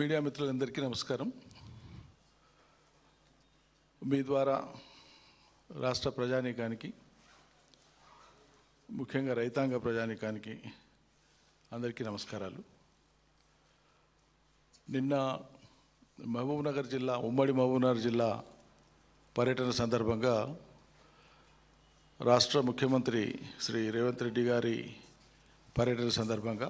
Media మిత్రులందరికీ నమస్కారం. మీ ద్వారా రాష్ట్ర ప్రజానీకానికి, ముఖ్యంగా రైతాంగ ప్రజానీకానికి అందరికీ నమస్కారాలు. నిన్న మహబూబ్నగర్ జిల్లా, ఉమ్మడి మహబూబ్నగర్ జిల్లా పర్యటన సందర్భంగా రాష్ట్ర ముఖ్యమంత్రి శ్రీ రేవంత్ రెడ్డి గారి పర్యటన సందర్భంగా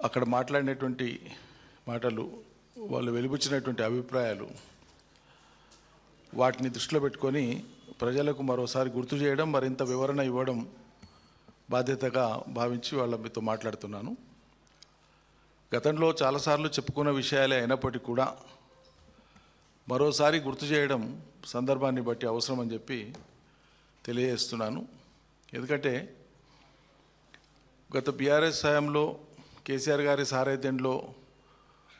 అక్కడ మాట్లాడినటువంటి మాటలు, వాళ్ళు వెలిబుచ్చినటువంటి అభిప్రాయాలు, వాటిని దృష్టిలో పెట్టుకొని ప్రజలకు మరోసారి గుర్తు చేయడం, మరింత వివరణ ఇవ్వడం బాధ్యతగా భావించి వాళ్ళ మీతో మాట్లాడుతున్నాను. గతంలో చాలాసార్లు చెప్పుకున్న విషయాలే అయినప్పటికీ కూడా మరోసారి గుర్తు చేయడం సందర్భాన్ని బట్టి అవసరం అని చెప్పి తెలియజేస్తున్నాను. ఎందుకంటే గత బీఆర్ఎస్ హయాంలో కేసీఆర్ గారి సారథ్యంలో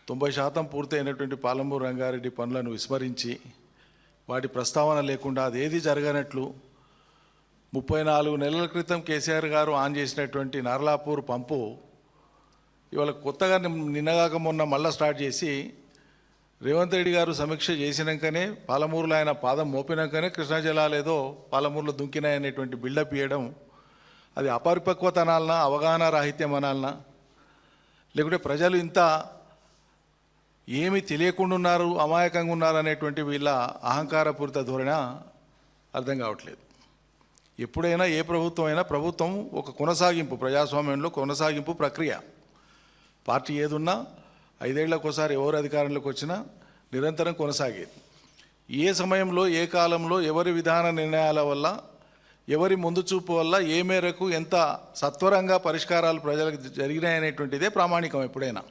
90% పూర్తయినటువంటి పాలమూరు రంగారెడ్డి పనులను విస్మరించి, వాటి ప్రస్తావన లేకుండా అదేది జరగనట్లు 34 నెలల క్రితం కేసీఆర్ గారు ఆన్ చేసినటువంటి నార్లాపూర్ పంపు ఇవాళ కొత్తగా నిన్నగాక మొన్న మళ్ళీ స్టార్ట్ చేసి రేవంత్ రెడ్డి గారు సమీక్ష చేసినాకనే, పాలమూరులో ఆయన పాదం మోపినాకనే కృష్ణా జలాలు ఏదో పాలమూరులో దుంకినాయనేటువంటి బిల్డప్ ఇవ్వడం, అది అపరిపక్వత అనాలనా, అవగాహన రాహిత్యం అనాలనా, లేకుంటే ప్రజలు ఇంత ఏమి తెలియకుండా ఉన్నారు, అమాయకంగా ఉన్నారు అనేటువంటి వీళ్ళ అహంకారపూరిత ధోరణి అర్థం కావట్లేదు. ఎప్పుడైనా ఏ ప్రభుత్వం అయినా ప్రభుత్వం ఒక కొనసాగింపు, ప్రజాస్వామ్యంలో కొనసాగింపు ప్రక్రియ. పార్టీ ఏదున్నా 5 ఏళ్లకోసారి ఎవరు అధికారంలోకి వచ్చినా నిరంతరం కొనసాగేది. ఏ సమయంలో, ఏ కాలంలో, ఎవరి విధాన నిర్ణయాల వల్ల, ఎవరి ముందు చూపు వల్ల ఏ మేరకు ఎంత సత్వరంగా పరిష్కారాలు ప్రజలకు జరిగినాయనేటువంటిదే ప్రామాణికం. ఎప్పుడైనా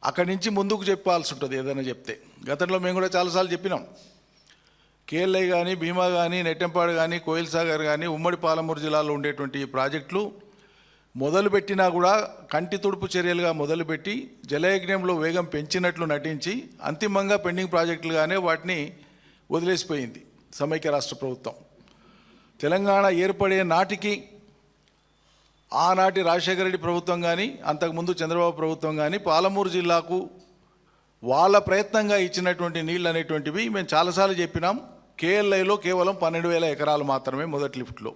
అక్కడి నుంచి ముందుకు చెప్పాల్సి ఉంటుంది ఏదైనా చెప్తే. గతంలో మేము కూడా చాలాసార్లు చెప్పినాం. కేఎల్ఐ కానీ, భీమా కానీ, నెట్టెంపాడు కానీ, కోయిల్ సాగర్ కానీ, ఉమ్మడి పాలమూరు జిల్లాలో ఉండేటువంటి ఈ ప్రాజెక్టులు మొదలుపెట్టినా కూడా కంటి తుడుపు చర్యలుగా మొదలుపెట్టి జలయజ్ఞంలో వేగం పెంచినట్లు నటించి అంతిమంగా పెండింగ్ ప్రాజెక్టులుగానే వాటిని వదిలేసిపోయింది సమైక్య రాష్ట్ర ప్రభుత్వం. తెలంగాణ ఏర్పడే నాటికి ఆనాటి రాజశేఖర రెడ్డి ప్రభుత్వం కానీ, అంతకుముందు చంద్రబాబు ప్రభుత్వం కానీ పాలమూరు జిల్లాకు వాళ్ళ ప్రయత్నంగా ఇచ్చినటువంటి నీళ్ళు అనేటువంటివి మేము చాలాసార్లు చెప్పినాం. కేఎల్ఐలో కేవలం 12,000 ఎకరాలు మాత్రమే మొదటి లిఫ్ట్లో.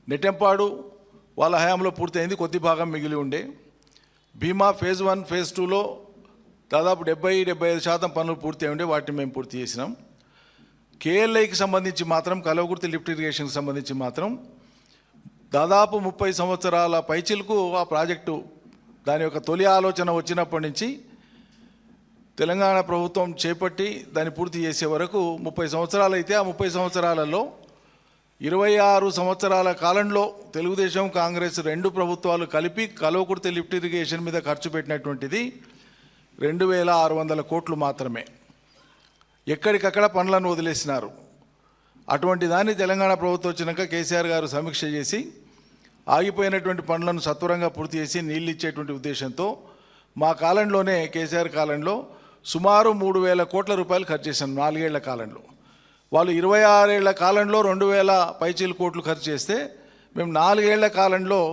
నెట్టెంపాడు వాళ్ళ హయాంలో పూర్తయింది, కొద్ది భాగం మిగిలి ఉండే. భీమా ఫేజ్ 1, ఫేజ్ 2లో దాదాపు 70-75% పనులు పూర్తి అయి ఉండే, వాటిని మేము పూర్తి చేసినాం. కేఎల్ఐకి సంబంధించి మాత్రం, కల్వకుర్తి లిఫ్ట్ ఇరిగేషన్కి సంబంధించి మాత్రం దాదాపు 30 సంవత్సరాల పైచిలకు ఆ ప్రాజెక్టు దాని యొక్క తొలి ఆలోచన వచ్చినప్పటి నుంచి తెలంగాణ ప్రభుత్వం చేపట్టి దాన్ని పూర్తి చేసే వరకు 30 సంవత్సరాలు అయితే, ఆ 30 సంవత్సరాలలో 26 సంవత్సరాల కాలంలో తెలుగుదేశం, కాంగ్రెస్ 2 ప్రభుత్వాలు కలిపి కల్వకుర్తి లిఫ్ట్ ఇరిగేషన్ మీద ఖర్చు పెట్టినటువంటిది 2,600 కోట్లు మాత్రమే. ఎక్కడికక్కడ పనులను వదిలేసినారు. అటువంటి దాన్ని తెలంగాణ ప్రభుత్వం వచ్చినాక కేసీఆర్ గారు సమీక్ష చేసి ఆగిపోయినటువంటి పనులను సత్వరంగా పూర్తి చేసి నీళ్ళు ఇచ్చేటువంటి ఉద్దేశంతో మా కాలంలోనే, కేసీఆర్ కాలంలో సుమారు 3,000 కోట్ల రూపాయలు ఖర్చు చేశాను 4 ఏళ్ల కాలంలో. వాళ్ళు 26 ఏళ్ల కాలంలో 2,000 పైచీల కోట్లు ఖర్చు చేస్తే మేము 4 ఏళ్ల కాలంలో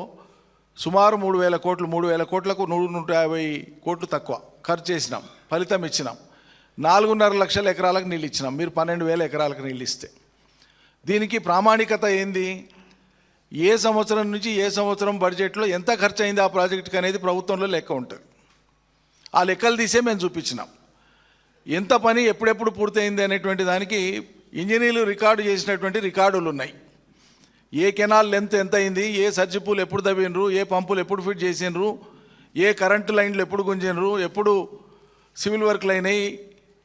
సుమారు 3,000 కోట్లు, 3,000 కోట్లకు 150 కోట్లు తక్కువ ఖర్చు చేసినాం. ఫలితం ఇచ్చినాం. 4.5 లక్షల ఎకరాలకు నీళ్ళు ఇచ్చినాం. మీరు 12,000 ఎకరాలకు నీళ్ళు ఇస్తే దీనికి ప్రామాణికత ఏంది? ఏ సంవత్సరం నుంచి ఏ సంవత్సరం బడ్జెట్లో ఎంత ఖర్చు అయింది ఆ ప్రాజెక్టుకి అనేది ప్రభుత్వంలో లెక్క ఉంటుంది. ఆ లెక్కలు తీసే మేము చూపించినాం. ఎంత పని ఎప్పుడెప్పుడు పూర్తయింది అనేటువంటి దానికి ఇంజనీర్లు రికార్డు చేసినటువంటి రికార్డులు ఉన్నాయి. ఏ కెనాల్ లెంత్ ఎంత అయింది, ఏ సర్జిపూలు ఎప్పుడు తవ్వినరు, ఏ పంపులు ఎప్పుడు ఫిట్ చేసినరు, ఏ కరెంటు లైన్లు ఎప్పుడు గుంజినరు, ఎప్పుడు సివిల్ వర్క్లు అయినాయి,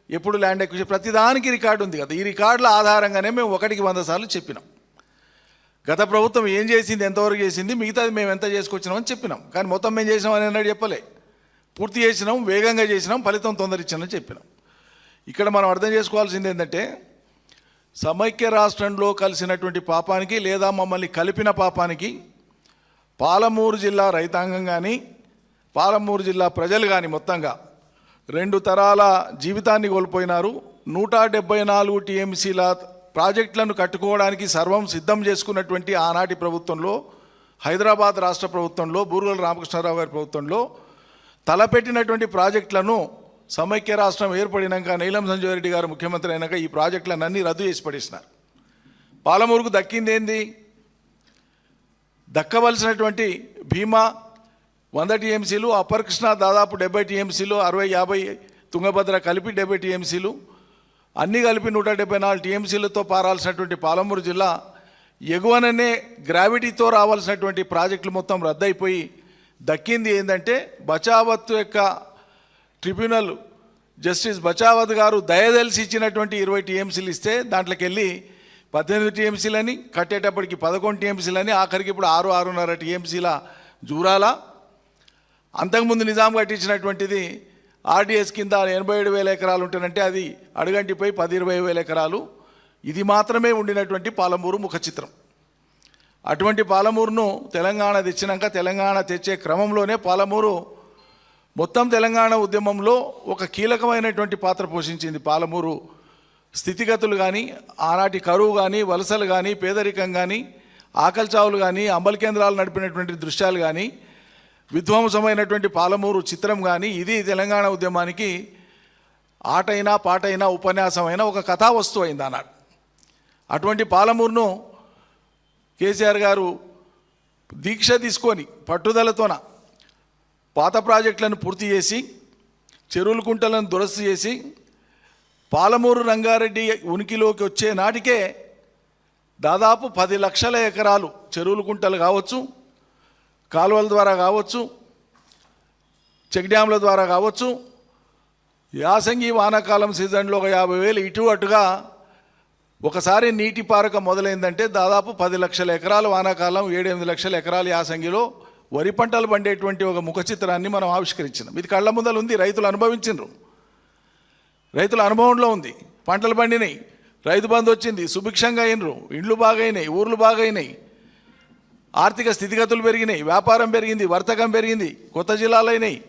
ఎప్పుడు ల్యాండ్ ఎక్విజిషన్, ప్రతిదానికి రికార్డు ఉంది కదా. ఈ రికార్డుల ఆధారంగానే మేము 1కి 100 సార్లు చెప్పినాం. గత ప్రభుత్వం ఏం చేసింది, ఎంతవరకు చేసింది, మిగతాది మేము ఎంత చేసుకొచ్చినామని చెప్పినాం. కానీ మొత్తం మేము చేసినామని అన్నాడు చెప్పలే. పూర్తి చేసినాం, వేగంగా చేసినాం, ఫలితం తొందర ఇచ్చినామని చెప్పినాం. ఇక్కడ మనం అర్థం చేసుకోవాల్సింది ఏంటంటే, సమైక్య రాష్ట్రంలో కలిసినటువంటి పాపానికి, లేదా మమ్మల్ని కలిపిన పాపానికి పాలమూరు జిల్లా రైతాంగం కానీ, పాలమూరు జిల్లా ప్రజలు కానీ మొత్తంగా 2 తరాల జీవితాన్ని కోల్పోయినారు. 174 టీఎంసీల ప్రాజెక్టులను కట్టుకోవడానికి సర్వం సిద్ధం చేసుకున్నటువంటి ఆనాటి ప్రభుత్వంలో హైదరాబాద్ రాష్ట్ర ప్రభుత్వంలో బూరుగుల రామకృష్ణారావు గారి ప్రభుత్వంలో తలపెట్టినటువంటి ప్రాజెక్టులను సమైక్య రాష్ట్రం ఏర్పడినాక నీలం సంజయ్ రెడ్డి గారు ముఖ్యమంత్రి అయినాక ఈ ప్రాజెక్టులను అన్నీ రద్దు చేసి పడేసినారు. పాలమూరుకు దక్కింది ఏంది? దక్కవలసినటువంటి భీమా 100 టీఎంసీలు, అప్పర్ కృష్ణ దాదాపు 70 టీఎంసీలు, 60-50 తుంగభద్ర కలిపి 70 టీఎంసీలు, అన్నీ కలిపి 174 టీఎంసీలతో పారాల్సినటువంటి పాలమూరు జిల్లా ఎగువననే గ్రావిటీతో రావాల్సినటువంటి ప్రాజెక్టులు మొత్తం రద్దయిపోయి దక్కింది ఏంటంటే బచావత్ యొక్క ట్రిబ్యునల్ జస్టిస్ బచావత్ గారు దయదలిసి ఇచ్చినటువంటి 20 టీఎంసీలు ఇస్తే దాంట్లోకి వెళ్ళి 18 టీఎంసీలని, కట్టేటప్పటికి 11 టీఎంసీలని, ఆఖరికి ఇప్పుడు 6-6.5 టీఎంసీల జూరాల. అంతకుముందు నిజాం కట్టించినటువంటిది ఆర్డీఎస్ కింద 87,000 ఎకరాలు ఉంటేనంటే అది అడుగంటిపోయి 10-20,000 ఎకరాలు. ఇది మాత్రమే ఉండినటువంటి పాలమూరు ముఖ చిత్రం. అటువంటి పాలమూరును తెలంగాణ తెచ్చినాక తెలంగాణ తెచ్చే క్రమంలోనే పాలమూరు మొత్తం తెలంగాణ ఉద్యమంలో ఒక కీలకమైనటువంటి పాత్ర పోషించింది. పాలమూరు స్థితిగతులు కానీ, ఆనాటి కరువు కానీ, వలసలు కానీ, పేదరికం కానీ, ఆకలి చావులు కానీ, అంబలి కేంద్రాలు నడిపినటువంటి దృశ్యాలు కానీ, విధ్వంసమైనటువంటి పాలమూరు చిత్రం కానీ, ఇది తెలంగాణ ఉద్యమానికి ఆటైనా పాటైనా ఉపన్యాసమైన ఒక కథా వస్తువు అయింది అన్నాడు. అటువంటి పాలమూరును కేసీఆర్ గారు దీక్ష తీసుకొని పట్టుదలతోన పాత ప్రాజెక్టులను పూర్తి చేసి, చెరువుల కుంటలను దురస్తు చేసి, పాలమూరు రంగారెడ్డి ఉనికిలోకి వచ్చే నాటికే దాదాపు 10 లక్షల ఎకరాలు చెరువుల కుంటలు కావచ్చు, కాలువల ద్వారా కావచ్చు, చెక్ డ్యాంల ద్వారా కావచ్చు, యాసంగి వానాకాలం సీజన్లో ఒక 50,000 ఇటు అటుగా ఒకసారి నీటి పారక మొదలైందంటే దాదాపు 10 లక్షల ఎకరాలు వానాకాలం, 7-8 లక్షల ఎకరాలు యాసంగిలో వరి పంటలు పండేటువంటి ఒక ముఖ చిత్రాన్ని మనం ఆవిష్కరించినాం. ఇది కళ్ళ ముందలు ఉంది, రైతులు అనుభవించిండ్రు, రైతుల అనుభవంలో ఉంది. పంటలు పండినాయి, రైతు బంధు వచ్చింది, సుభిక్షంగా అయినరు, ఇండ్లు బాగైనాయి, ఊర్లు బాగైనాయి, ఆర్థిక స్థితిగతులు పెరిగినాయి, వ్యాపారం పెరిగింది, వర్తకం పెరిగింది, కొత్త జిల్లాలైనాయి,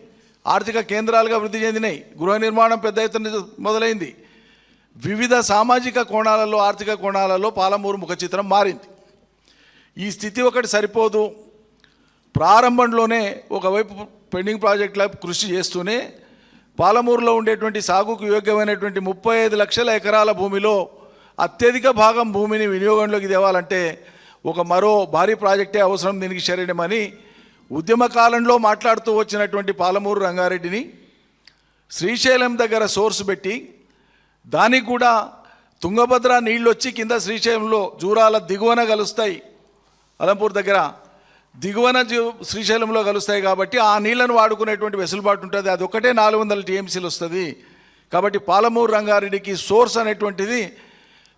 ఆర్థిక కేంద్రాలుగా వృద్ధి చెందినాయి, గృహ నిర్మాణం పెద్ద ఎత్తున మొదలైంది. వివిధ సామాజిక కోణాలలో, ఆర్థిక కోణాలలో పాలమూరు ముఖ చిత్రం మారింది. ఈ స్థితి ఒకటి సరిపోదు. ప్రారంభంలోనే ఒకవైపు పెండింగ్ ప్రాజెక్టుల కృషి చేస్తూనే పాలమూరులో ఉండేటువంటి సాగుకు యోగ్యమైనటువంటి 35 లక్షల ఎకరాల భూమిలో అత్యధిక భాగం భూమిని వినియోగంలోకి తేవాలంటే ఒక మరో భారీ ప్రాజెక్టే అవసరం, దీనికి శరీరమని ఉద్యమ కాలంలో మాట్లాడుతూ వచ్చినటువంటి పాలమూరు రంగారెడ్డిని శ్రీశైలం దగ్గర సోర్స్ పెట్టి, దానికి కూడా తుంగభద్ర నీళ్ళు వచ్చి కింద శ్రీశైలంలో జూరాల దిగువన కలుస్తాయి, అలంపూర్ దగ్గర దిగువన శ్రీశైలంలో కలుస్తాయి కాబట్టి ఆ నీళ్లను వాడుకునేటువంటి వెసులుబాటు ఉంటుంది. అది ఒకటే 400 టీఎంసీలు వస్తుంది. కాబట్టి పాలమూరు రంగారెడ్డికి సోర్స్ అనేటువంటిది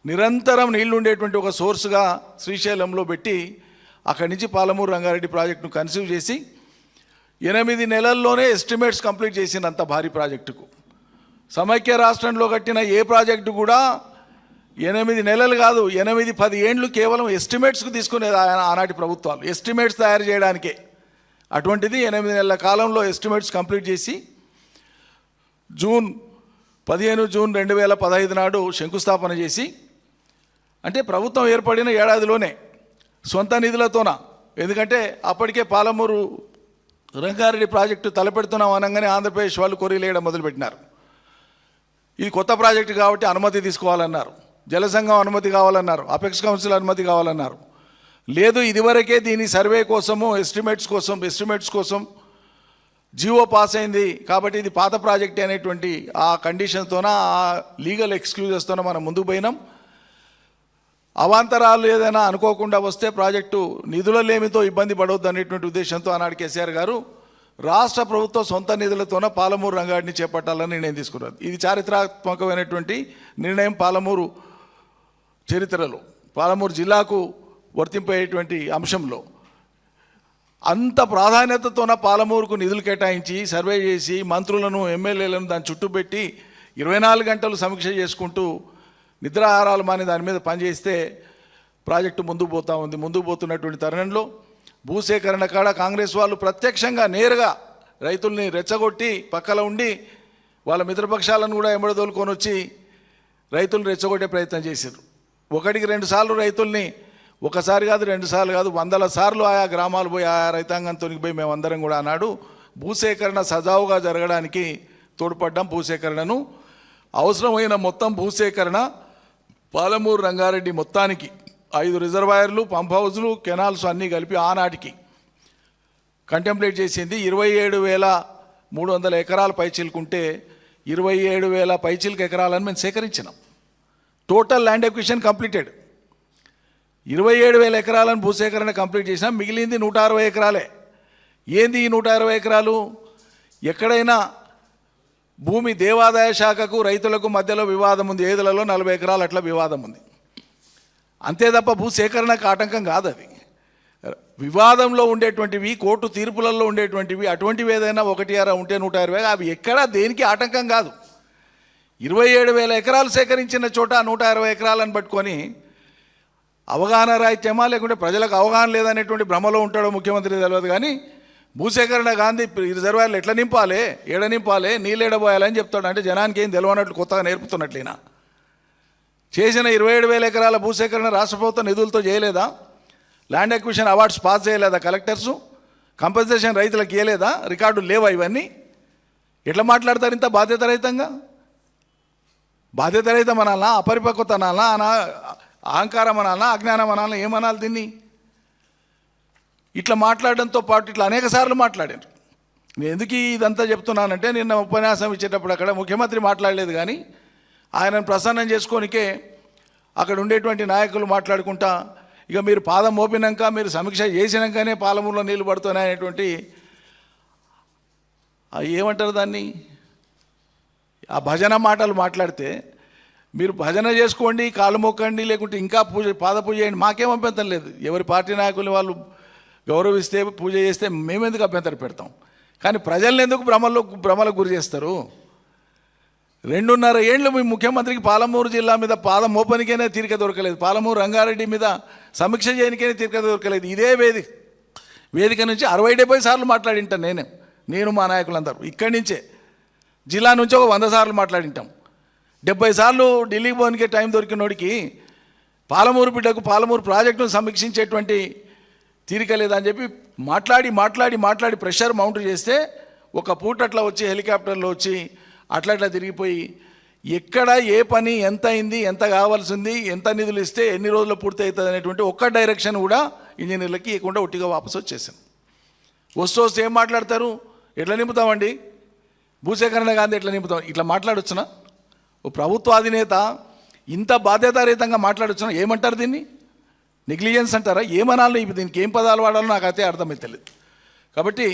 నిరంతరం నీళ్లు ఉండేటువంటి ఒక సోర్స్గా శ్రీశైలంలో పెట్టి అక్కడి నుంచి పాలమూరు రంగారెడ్డి ప్రాజెక్టును కన్సీవ్ చేసి 8 నెలల్లోనే ఎస్టిమేట్స్ కంప్లీట్ చేసినంత భారీ ప్రాజెక్టుకు. సమైక్య రాష్ట్రంలో కట్టిన ఏ ప్రాజెక్టు కూడా 8 నెలలు కాదు, 8-10 ఏండ్లు కేవలం ఎస్టిమేట్స్కు తీసుకునేది ఆనాటి ప్రభుత్వాలు, ఎస్టిమేట్స్ తయారు చేయడానికే. అటువంటిది 8 నెలల కాలంలో ఎస్టిమేట్స్ కంప్లీట్ చేసి జూన్ 2015 నాడు శంకుస్థాపన చేసి, అంటే ప్రభుత్వం ఏర్పడిన ఏడాదిలోనే సొంత నిధులతోన, ఎందుకంటే అప్పటికే పాలమూరు రంగారెడ్డి ప్రాజెక్టు తలపెడుతున్నాం అనగానే ఆంధ్రప్రదేశ్ వాళ్ళు కొరీలేయడం మొదలుపెట్టినారు. ఇది కొత్త ప్రాజెక్టు కాబట్టి అనుమతి తీసుకోవాలన్నారు, జలసంఘం అనుమతి కావాలన్నారు, అపెక్స్ కౌన్సిల్ అనుమతి కావాలన్నారు. లేదు, ఇదివరకే దీని సర్వే కోసము ఎస్టిమేట్స్ కోసం జీవో పాస్ అయింది కాబట్టి ఇది పాత ప్రాజెక్ట్ అనేటువంటి ఆ కండిషన్తోన, ఆ లీగల్ ఎక్స్క్యూజెస్తోన మనం ముందుకు పోయినాం. అవాంతరాలు ఏదైనా అనుకోకుండా వస్తే ప్రాజెక్టు నిధుల లేమితో ఇబ్బంది పడవద్దు అనేటువంటి ఉద్దేశంతో ఆనాడు కేసీఆర్ గారు రాష్ట్ర ప్రభుత్వం సొంత నిధులతోన పాలమూరు రంగారెడ్డిని చేపట్టాలని నిర్ణయం తీసుకున్నారు. ఇది చారిత్రాత్మకమైనటువంటి నిర్ణయం పాలమూరు చరిత్రలో, పాలమూరు జిల్లాకు వర్తింపేటువంటి అంశంలో. అంత ప్రాధాన్యతతోన పాలమూరుకు నిధులు కేటాయించి సర్వే చేసి మంత్రులను, ఎమ్మెల్యేలను దాని చుట్టూ పెట్టి 24 గంటలు సమీక్ష చేసుకుంటూ నిద్రాహారాలు మాని దాని మీద పనిచేస్తే ప్రాజెక్టు ముందుకు పోతూ ఉంది. ముందుకు పోతున్నటువంటి తరుణంలో భూసేకరణ కాడ కాంగ్రెస్ వాళ్ళు ప్రత్యక్షంగా నేరుగా రైతుల్ని రెచ్చగొట్టి పక్కన ఉండి వాళ్ళ మిత్రపక్షాలను కూడా ఎంబడదోలుకొని వచ్చి రైతులను రెచ్చగొట్టే ప్రయత్నం చేశారు. 1-2 సార్లు రైతుల్ని ఒకసారి కాదు, రెండుసార్లు కాదు, వందల సార్లు ఆయా గ్రామాలు పోయి ఆయా రైతాంగంతో పోయి మేమందరం కూడా ఆనాడు భూసేకరణ సజావుగా జరగడానికి తోడ్పడ్డాం. భూసేకరణను అవసరమైన మొత్తం భూసేకరణ పాలమూరు రంగారెడ్డి మొత్తానికి 5 రిజర్వాయర్లు, పంప్ హౌజులు, కెనాల్స్ అన్నీ కలిపి ఆనాటికి కంటెంప్లేట్ చేసింది. 27,300 ఎకరాల పైచిలుకుంటే 27,000 పైచిలుకు ఎకరాలను మేము సేకరించినాం. Total land acquisition completed. 27,000 ఎకరాలను భూసేకరణ కంప్లీట్ చేసినాం. మిగిలింది 160 ఎకరాలే. ఏంది ఈ 160 ఎకరాలు? ఎక్కడైనా భూమి దేవాదాయ శాఖకు రైతులకు మధ్యలో వివాదం ఉంది, ఏదులలో 40 ఎకరాలు అట్లా వివాదం ఉంది, అంతే తప్ప భూసేకరణకు ఆటంకం కాదు. అది వివాదంలో ఉండేటువంటివి, కోర్టు తీర్పులలో ఉండేటువంటివి, అటువంటివి ఏదైనా 1 ఉంటే 120, అవి ఎక్కడా దేనికి ఆటంకం కాదు. 27,000 ఎకరాలు సేకరించిన చోట 160 ఎకరాలను పట్టుకొని అవగాహన రాహిత్యమా లేకుంటే ప్రజలకు అవగాహన లేదనేటువంటి భ్రమలో ఉంటాడో ముఖ్యమంత్రి తెలియదు. కానీ భూసేకరణ గాంధీ రిజర్వాయర్లు ఎట్లా నింపాలి, ఏడ నింపాలి, నీళ్ళు ఏడబోయాలని చెప్తాడు. అంటే జనానికి ఏం తెలియనట్లు కొత్తగా నేర్పుతున్నట్లేనా? చేసిన 27,000 ఎకరాల భూసేకరణ రాష్ట్ర ప్రభుత్వం నిధులతో చేయలేదా? ల్యాండ్ ఎక్విజిషన్ అవార్డ్స్ పాస్ చేయలేదా కలెక్టర్సు? కంపెన్సేషన్ రైతులకు ఇవ్వలేదా? రికార్డులు లేవా? ఇవన్నీ ఎట్లా మాట్లాడతారు ఇంత బాధ్యతారహితంగా? బాధ్యతారహితం అనాలా, అపరిపక్వత అనాలా, అహంకారం అనాలా, అజ్ఞానం అనాలా, ఏమనాలి దీన్ని? ఇట్లా మాట్లాడడంతో పాటు ఇట్లా అనేక సార్లు మాట్లాడారు. నేను ఎందుకు ఇదంతా చెప్తున్నానంటే, నిన్న ఉపన్యాసం ఇచ్చేటప్పుడు అక్కడ ముఖ్యమంత్రి మాట్లాడలేదు, కానీ ఆయనను ప్రసన్నం చేసుకోనికే అక్కడ ఉండేటువంటి నాయకులు మాట్లాడుకుంటా, ఇక మీరు పాదం మోపినాక, మీరు సమీక్ష చేసినాకనే పాలమూరులో నీళ్లు పడుతున్నాయనేటువంటి ఏమంటారు దాన్ని, ఆ భజన మాటలు మాట్లాడితే, మీరు భజన చేసుకోండి, కాళ్ళు మొక్కండి, లేకుంటే ఇంకా పాద పూజ చేయండి, మాకేం అభ్యంతరం లేదు. ఎవరి పార్టీ నాయకులు వాళ్ళు గౌరవిస్తే పూజ చేస్తే మేమెందుకు అభ్యంతరం పెడతాం? కానీ ప్రజల్ని ఎందుకు భ్రమలకు గురి చేస్తారు? 2.5 ఏళ్ళు మీ ముఖ్యమంత్రికి పాలమూరు జిల్లా మీద పాదం మోపనికైనా తీరిక దొరకలేదు, పాలమూరు రంగారెడ్డి మీద సమీక్ష చేయనికైనా తీరిక దొరకలేదు. ఇదే వేదిక నుంచి 60-70 సార్లు మాట్లాడింటాను నేను మా నాయకులందరూ. ఇక్కడి నుంచే జిల్లా నుంచి ఒక 100 సార్లు మాట్లాడింటాం. 70 సార్లు ఢిల్లీకి పోనికే టైం దొరికినోడికి పాలమూరు బిడ్డకు పాలమూరు ప్రాజెక్టును సమీక్షించేటువంటి తీరిక లేదని చెప్పి మాట్లాడి ప్రెషర్ మౌంట్ చేస్తే, ఒక పూట అట్లా వచ్చి హెలికాప్టర్లో వచ్చి అట్లా తిరిగిపోయి ఎక్కడ ఏ పని ఎంత అయింది, ఎంత కావాల్సింది, ఎంత నిధులు ఇస్తే ఎన్ని రోజుల్లో పూర్తి అవుతుంది అనేటువంటి ఒక్క డైరెక్షన్ కూడా ఇంజనీర్లకి ఇవ్వకుండా ఒట్టిగా వాపసు వచ్చేసాను. వస్తే ఏం మాట్లాడతారు? ఎట్లా నింపుతామండి భూసేకరణ గాంధీ, ఎట్లా నింపుతాం? ఇట్లా మాట్లాడొచ్చునా? ఓ ప్రభుత్వ అధినేత ఇంత బాధ్యతారహితంగా మాట్లాడొచ్చునా? ఏమంటారు దీన్ని? నెగ్లిజెన్స్ అంటారా? ఏమనాలి? దీనికి ఏం పదాలు వాడాలో నాకు అయితే అర్థమైతలేదు. కాబట్టి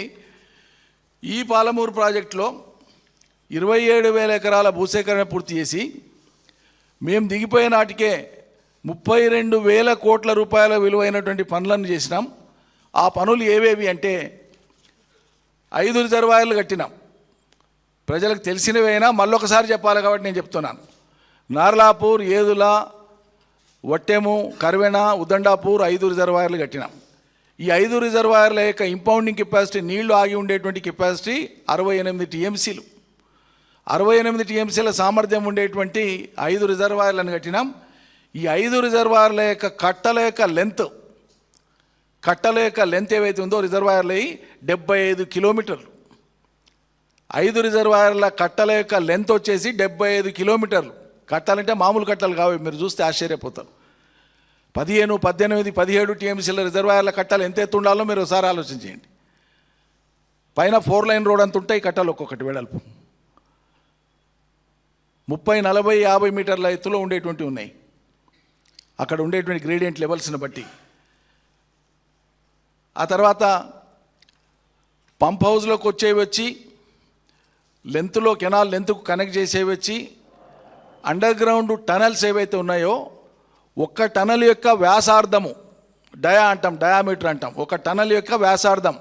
ఈ పాలమూరు ప్రాజెక్టులో 27,000 ఎకరాల భూసేకరణ పూర్తి చేసి మేము దిగిపోయే నాటికే 32,000 కోట్ల రూపాయల విలువైనటువంటి పనులను చేసినాం. ఆ పనులు ఏవేవి అంటే, 5 రిజర్వాయర్లు కట్టినాం. ప్రజలకు తెలిసినవైనా మళ్ళొకసారి చెప్పాలి కాబట్టి నేను చెప్తున్నాను. నార్లాపూర్, ఏదుల, వట్టెము, కర్వెన, ఉదండాపూర్ 5 రిజర్వాయర్లు కట్టినాం. ఈ 5 రిజర్వాయర్ల యొక్క ఇంపౌండింగ్ కెపాసిటీ, నీళ్లు ఆగి ఉండేటువంటి కెపాసిటీ 68 టీఎంసీలు. 68 టీఎంసీల సామర్థ్యం ఉండేటువంటి 5 రిజర్వాయర్లను కట్టినాం. ఈ 5 రిజర్వాయర్ల యొక్క కట్టల యొక్క లెంత్ ఏవైతే ఉందో రిజర్వాయర్లు 75 కిలోమీటర్లు. 5 రిజర్వాయర్ల కట్టల యొక్క లెంత్ వచ్చేసి 75 కిలోమీటర్లు. కట్టాలంటే మామూలు కట్టలు కావు, మీరు చూస్తే ఆశ్చర్యపోతారు. 15, 18, 17 టీఎంసీల రిజర్వాయర్ల కట్టాలు ఎంత ఎత్తు ఉండాలో మీరు ఒకసారి ఆలోచించేయండి. పైన 4 లైన్ రోడ్ అంత ఉంటాయి కట్టాలు, ఒక్కొక్కటి వెడల్పు 30, 40, 50 మీటర్ల ఎత్తులో ఉండేటువంటివి ఉన్నాయి. అక్కడ ఉండేటువంటి గ్రేడియంట్ లెవెల్స్ని బట్టి. ఆ తర్వాత పంప్ హౌస్లోకి వచ్చేవి వచ్చి, లెంత్లో కెనాల్ లెంత్కు కనెక్ట్ చేసేవి వచ్చి, అండర్ గ్రౌండ్ టనల్స్ ఏవైతే ఉన్నాయో, ఒక్క టనల్ యొక్క వ్యాసార్థము, డయామీటర్ అంటాం, ఒక టనల్ యొక్క వ్యాసార్థం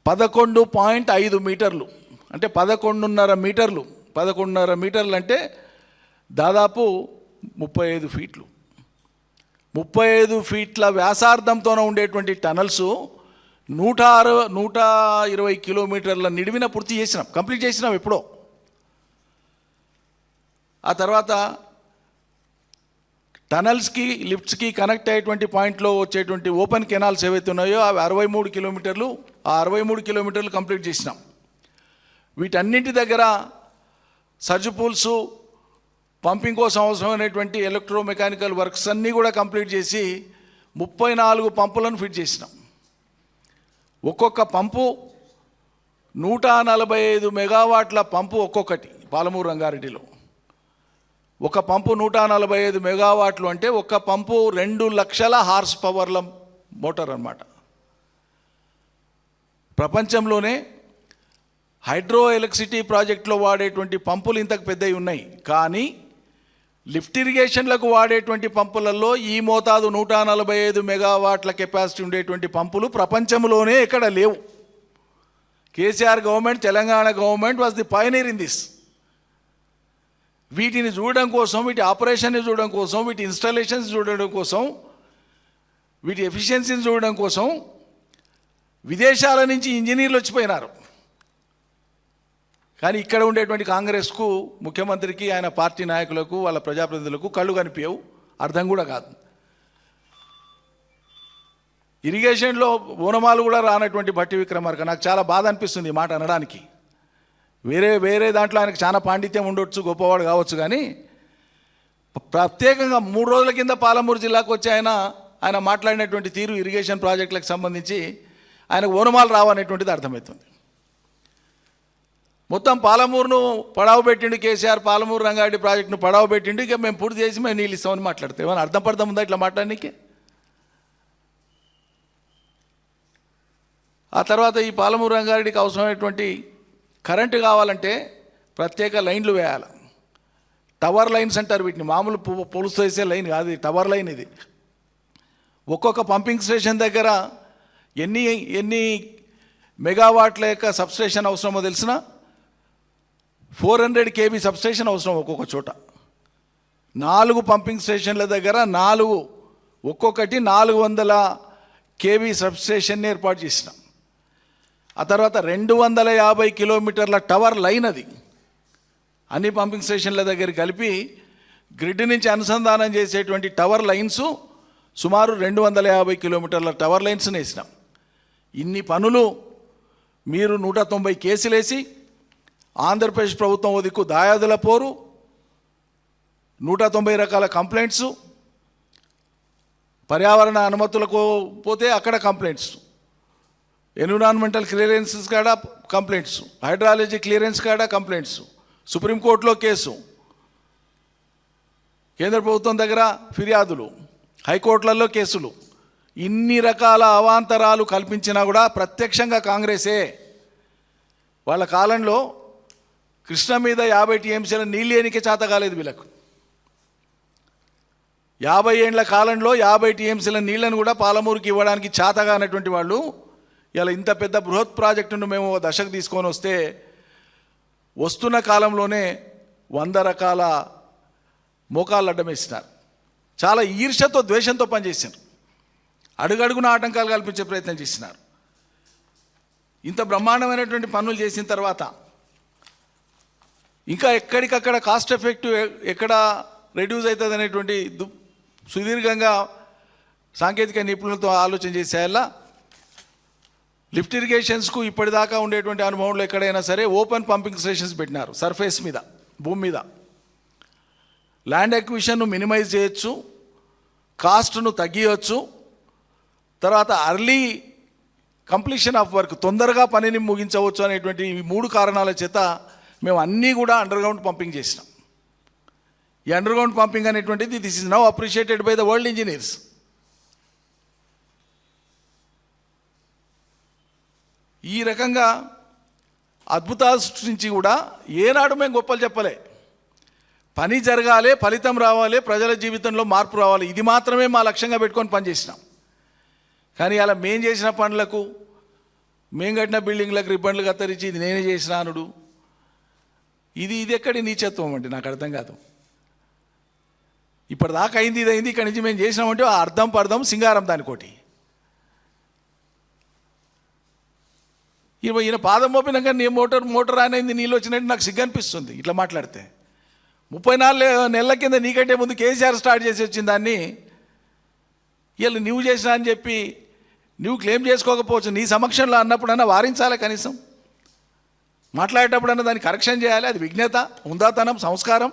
11.5 మీటర్లు, అంటే 11.5 మీటర్లు. 11.5 మీటర్లు అంటే దాదాపు 35 ఫీట్లు. 35 ఫీట్ల వ్యాసార్థంతోనే ఉండేటువంటి టనల్స్ 120 కిలోమీటర్ల నిడివిన పూర్తి చేసినాం, కంప్లీట్ చేసినాం ఎప్పుడో. ఆ తర్వాత టనల్స్కి లిఫ్ట్స్కి కనెక్ట్ అయ్యేటువంటి పాయింట్లో వచ్చేటువంటి ఓపెన్ కెనాల్స్ ఏవైతే ఉన్నాయో అవి 63 కిలోమీటర్లు, ఆ 63 కిలోమీటర్లు కంప్లీట్ చేసినాం. వీటన్నింటి దగ్గర సర్జ్ పూల్స్, పంపింగ్ కోసం అవసరమైనటువంటి ఎలక్ట్రోమెకానికల్ వర్క్స్ అన్నీ కూడా కంప్లీట్ చేసి 34 పంపులను ఫిట్ చేసినాం. ఒక్కొక్క పంపు 145 మెగావాట్ల పంపు ఒక్కొక్కటి. పాలమూరు రంగారెడ్డిలో ఒక పంపు 145 మెగావాట్లు అంటే ఒక పంపు 2 లక్షల హార్స్ పవర్ల మోటార్ అన్నమాట. ప్రపంచంలోనే హైడ్రో ఎలక్ట్రిసిటీ ప్రాజెక్టులో వాడేటువంటి పంపులు ఇంతకు పెద్దవి ఉన్నాయి, కానీ లిఫ్ట్ ఇరిగేషన్లకు వాడేటువంటి పంపులలో ఈ మోతాదు 145 మెగావాట్ల కెపాసిటీ ఉండేటువంటి పంపులు ప్రపంచంలోనే ఎక్కడ లేవు. KCR government, Telangana government was the Pioneer in this. వీటిని చూడడం కోసం, వీటి ఆపరేషన్ని చూడడం కోసం, వీటి ఇన్స్టాలేషన్స్ చూడడం కోసం, వీటి ఎఫిషియన్సీని చూడడం కోసం విదేశాల నుంచి ఇంజనీర్లు వచ్చిపోయినారు. కానీ ఇక్కడ ఉండేటువంటి కాంగ్రెస్కు, ముఖ్యమంత్రికి, ఆయన పార్టీ నాయకులకు, వాళ్ళ ప్రజాప్రతినిధులకు కళ్ళు కనిపించవు, అర్థం కూడా కాదు. ఇరిగేషన్లో ఓనమాలు కూడా రానటువంటి భట్టి విక్రమార్క నాకు చాలా బాధ అనిపిస్తుంది ఈ మాట అనడానికి. వేరే దాంట్లో ఆయనకు చాలా పాండిత్యం ఉండొచ్చు, గొప్పవాడు కావచ్చు, కానీ ప్రత్యేకంగా 3 రోజుల కింద పాలమూరు జిల్లాకు వచ్చి ఆయన మాట్లాడినటువంటి తీరు ఇరిగేషన్ ప్రాజెక్టులకు సంబంధించి ఆయనకు ఓనమాలు రావనేటువంటిది అర్థమవుతుంది. మొత్తం పాలమూరును పడావు పెట్టిండు కేసీఆర్, పాలమూరు రంగారెడ్డి ప్రాజెక్టును పడావు పెట్టిండు. ఇక మేము పూర్తి చేసి మేము నీళ్ళు ఇస్తామని మాట్లాడితే ఏమైనా అర్థం ఉందా ఇట్లా మాట్లాడడానికి? ఆ తర్వాత ఈ పాలమూరు రంగారెడ్డికి అవసరమైనటువంటి కరెంటు కావాలంటే ప్రత్యేక లైన్లు వేయాలి. టవర్ లైన్స్ అంటారు వీటిని. మామూలు పొలుసు వేసే లైన్ కాదు, టవర్ లైన్ ఇది. ఒక్కొక్క పంపింగ్ స్టేషన్ దగ్గర ఎన్ని మెగావాట్ల యొక్క సబ్స్టేషన్ అవసరమో తెలిసిన 400 kV సబ్స్టేషన్ అవసరం ఒక్కొక్క చోట. 4 పంపింగ్ స్టేషన్ల దగ్గర ఒక్కొక్కటి 400 kV సబ్స్టేషన్ని ఏర్పాటు చేసినాం. ఆ తర్వాత 250 కిలోమీటర్ల టవర్ లైన్, అది అన్ని పంపింగ్ స్టేషన్ల దగ్గర కలిపి గ్రిడ్ నుంచి అనుసంధానం చేసేటువంటి టవర్ లైన్స్ సుమారు 250 కిలోమీటర్ల టవర్ లైన్స్ని వేసినాం. ఇన్ని పనులు మీరు 190 కేసులు వేసి ఆంధ్రప్రదేశ్ ప్రభుత్వం దిక్కు దాయాదుల పోరు, 190 రకాల కంప్లైంట్స్, పర్యావరణ అనుమతులకు పోతే అక్కడ కంప్లైంట్స్, ఎన్విరాన్మెంటల్ క్లియరెన్సెస్ కాడ కంప్లైంట్స్, హైడ్రాలజీ క్లియరెన్స్ కాడ కంప్లైంట్స్, సుప్రీంకోర్టులో కేసు, కేంద్ర ప్రభుత్వం దగ్గర ఫిర్యాదులు, హైకోర్టులలో కేసులు, ఇన్ని రకాల అవాంతరాలు కల్పించినా కూడా ప్రత్యక్షంగా కాంగ్రెసే. వాళ్ళ కాలంలో కృష్ణ మీద 50 టీఎంసీల నీళ్ళు ఎనికే చేత కాలేదు వీళ్ళకు. 50 ఏండ్ల కాలంలో 50 టీఎంసీల నీళ్లను కూడా పాలమూరుకి ఇవ్వడానికి చేతగానటువంటి వాళ్ళు ఇలా ఇంత పెద్ద బృహత్ ప్రాజెక్టును మేము దశకు తీసుకొని వస్తున్న కాలంలోనే 100 రకాల మోకాళ్ళు అడ్డమేసినారు. చాలా ఈర్ష్యతో, ద్వేషంతో పనిచేశారు. అడుగడుగున ఆటంకాలు కల్పించే ప్రయత్నం చేసినారు. ఇంత బ్రహ్మాండమైనటువంటి పనులు చేసిన తర్వాత ఇంకా ఎక్కడికక్కడ కాస్ట్ ఎఫెక్టివ్ ఎక్కడ రెడ్యూస్ అవుతుంది అనేటువంటి సుదీర్ఘంగా సాంకేతిక నిపుణులతో ఆలోచన చేసేలా లిఫ్ట్ ఇరిగేషన్స్కు ఇప్పటిదాకా ఉండేటువంటి అనుభవంలో ఎక్కడైనా సరే ఓపెన్ పంపింగ్ స్టేషన్స్ పెట్టినారు. సర్ఫేస్ మీద, భూమి మీద ల్యాండ్ అక్విజిషన్ను మినిమైజ్ చేయొచ్చు, కాస్ట్ను తగ్గించవచ్చు, తర్వాత అర్లీ కంప్లీషన్ ఆఫ్ వర్క్, తొందరగా పనిని ముగించవచ్చు అనేటువంటి ఈ 3 కారణాల చేత మేము అన్నీ కూడా అండర్గ్రౌండ్ పంపింగ్ చేసినాం. ఈ అండర్గ్రౌండ్ పంపింగ్ అనేటువంటిది this is now appreciated by the world engineers. ఈ రకంగా అద్భుతాలు సృష్టించి కూడా ఏనాడు మేము గొప్పలు చెప్పలే. పని జరగాలి, ఫలితం రావాలి, ప్రజల జీవితంలో మార్పు రావాలి, ఇది మాత్రమే మా లక్ష్యంగా పెట్టుకొని పనిచేసినాం. కానీ అలా మేము చేసిన పనులకు, మేము కట్టిన బిల్డింగ్లకు రిబ్బన్లు కత్తరించి ఇది నేనే చేసిన అనుడు, ఇది ఎక్కడి నీచత్వం అండి, నాకు అర్థం కాదు. ఇప్పటిదాకా అయింది, ఇది అయింది, ఇక్కడి నుంచి మేము చేసినామంటే అర్థం పర్థం సింగారం దానికోటి. ఈయన పాదం మోపినాక నీ మోటార్ ఆన్ అయింది, నీళ్ళు వచ్చినట్టు నాకు సిగ్గు అనిపిస్తుంది ఇట్లా మాట్లాడితే. 34 నెలల కింద నీకంటే ముందు కేసీఆర్ స్టార్ట్ చేసి వచ్చిన దాన్ని వీళ్ళు నువ్వు చేసినా అని చెప్పి నువ్వు క్లెయిమ్ చేసుకోకపోవచ్చు. నీ సమక్షంలో అన్నప్పుడన్నా వారించాలి, కనీసం మాట్లాడేటప్పుడన్నా దాన్ని కరెక్షన్ చేయాలి. అది విజ్ఞత, ఉందాతనం, సంస్కారం.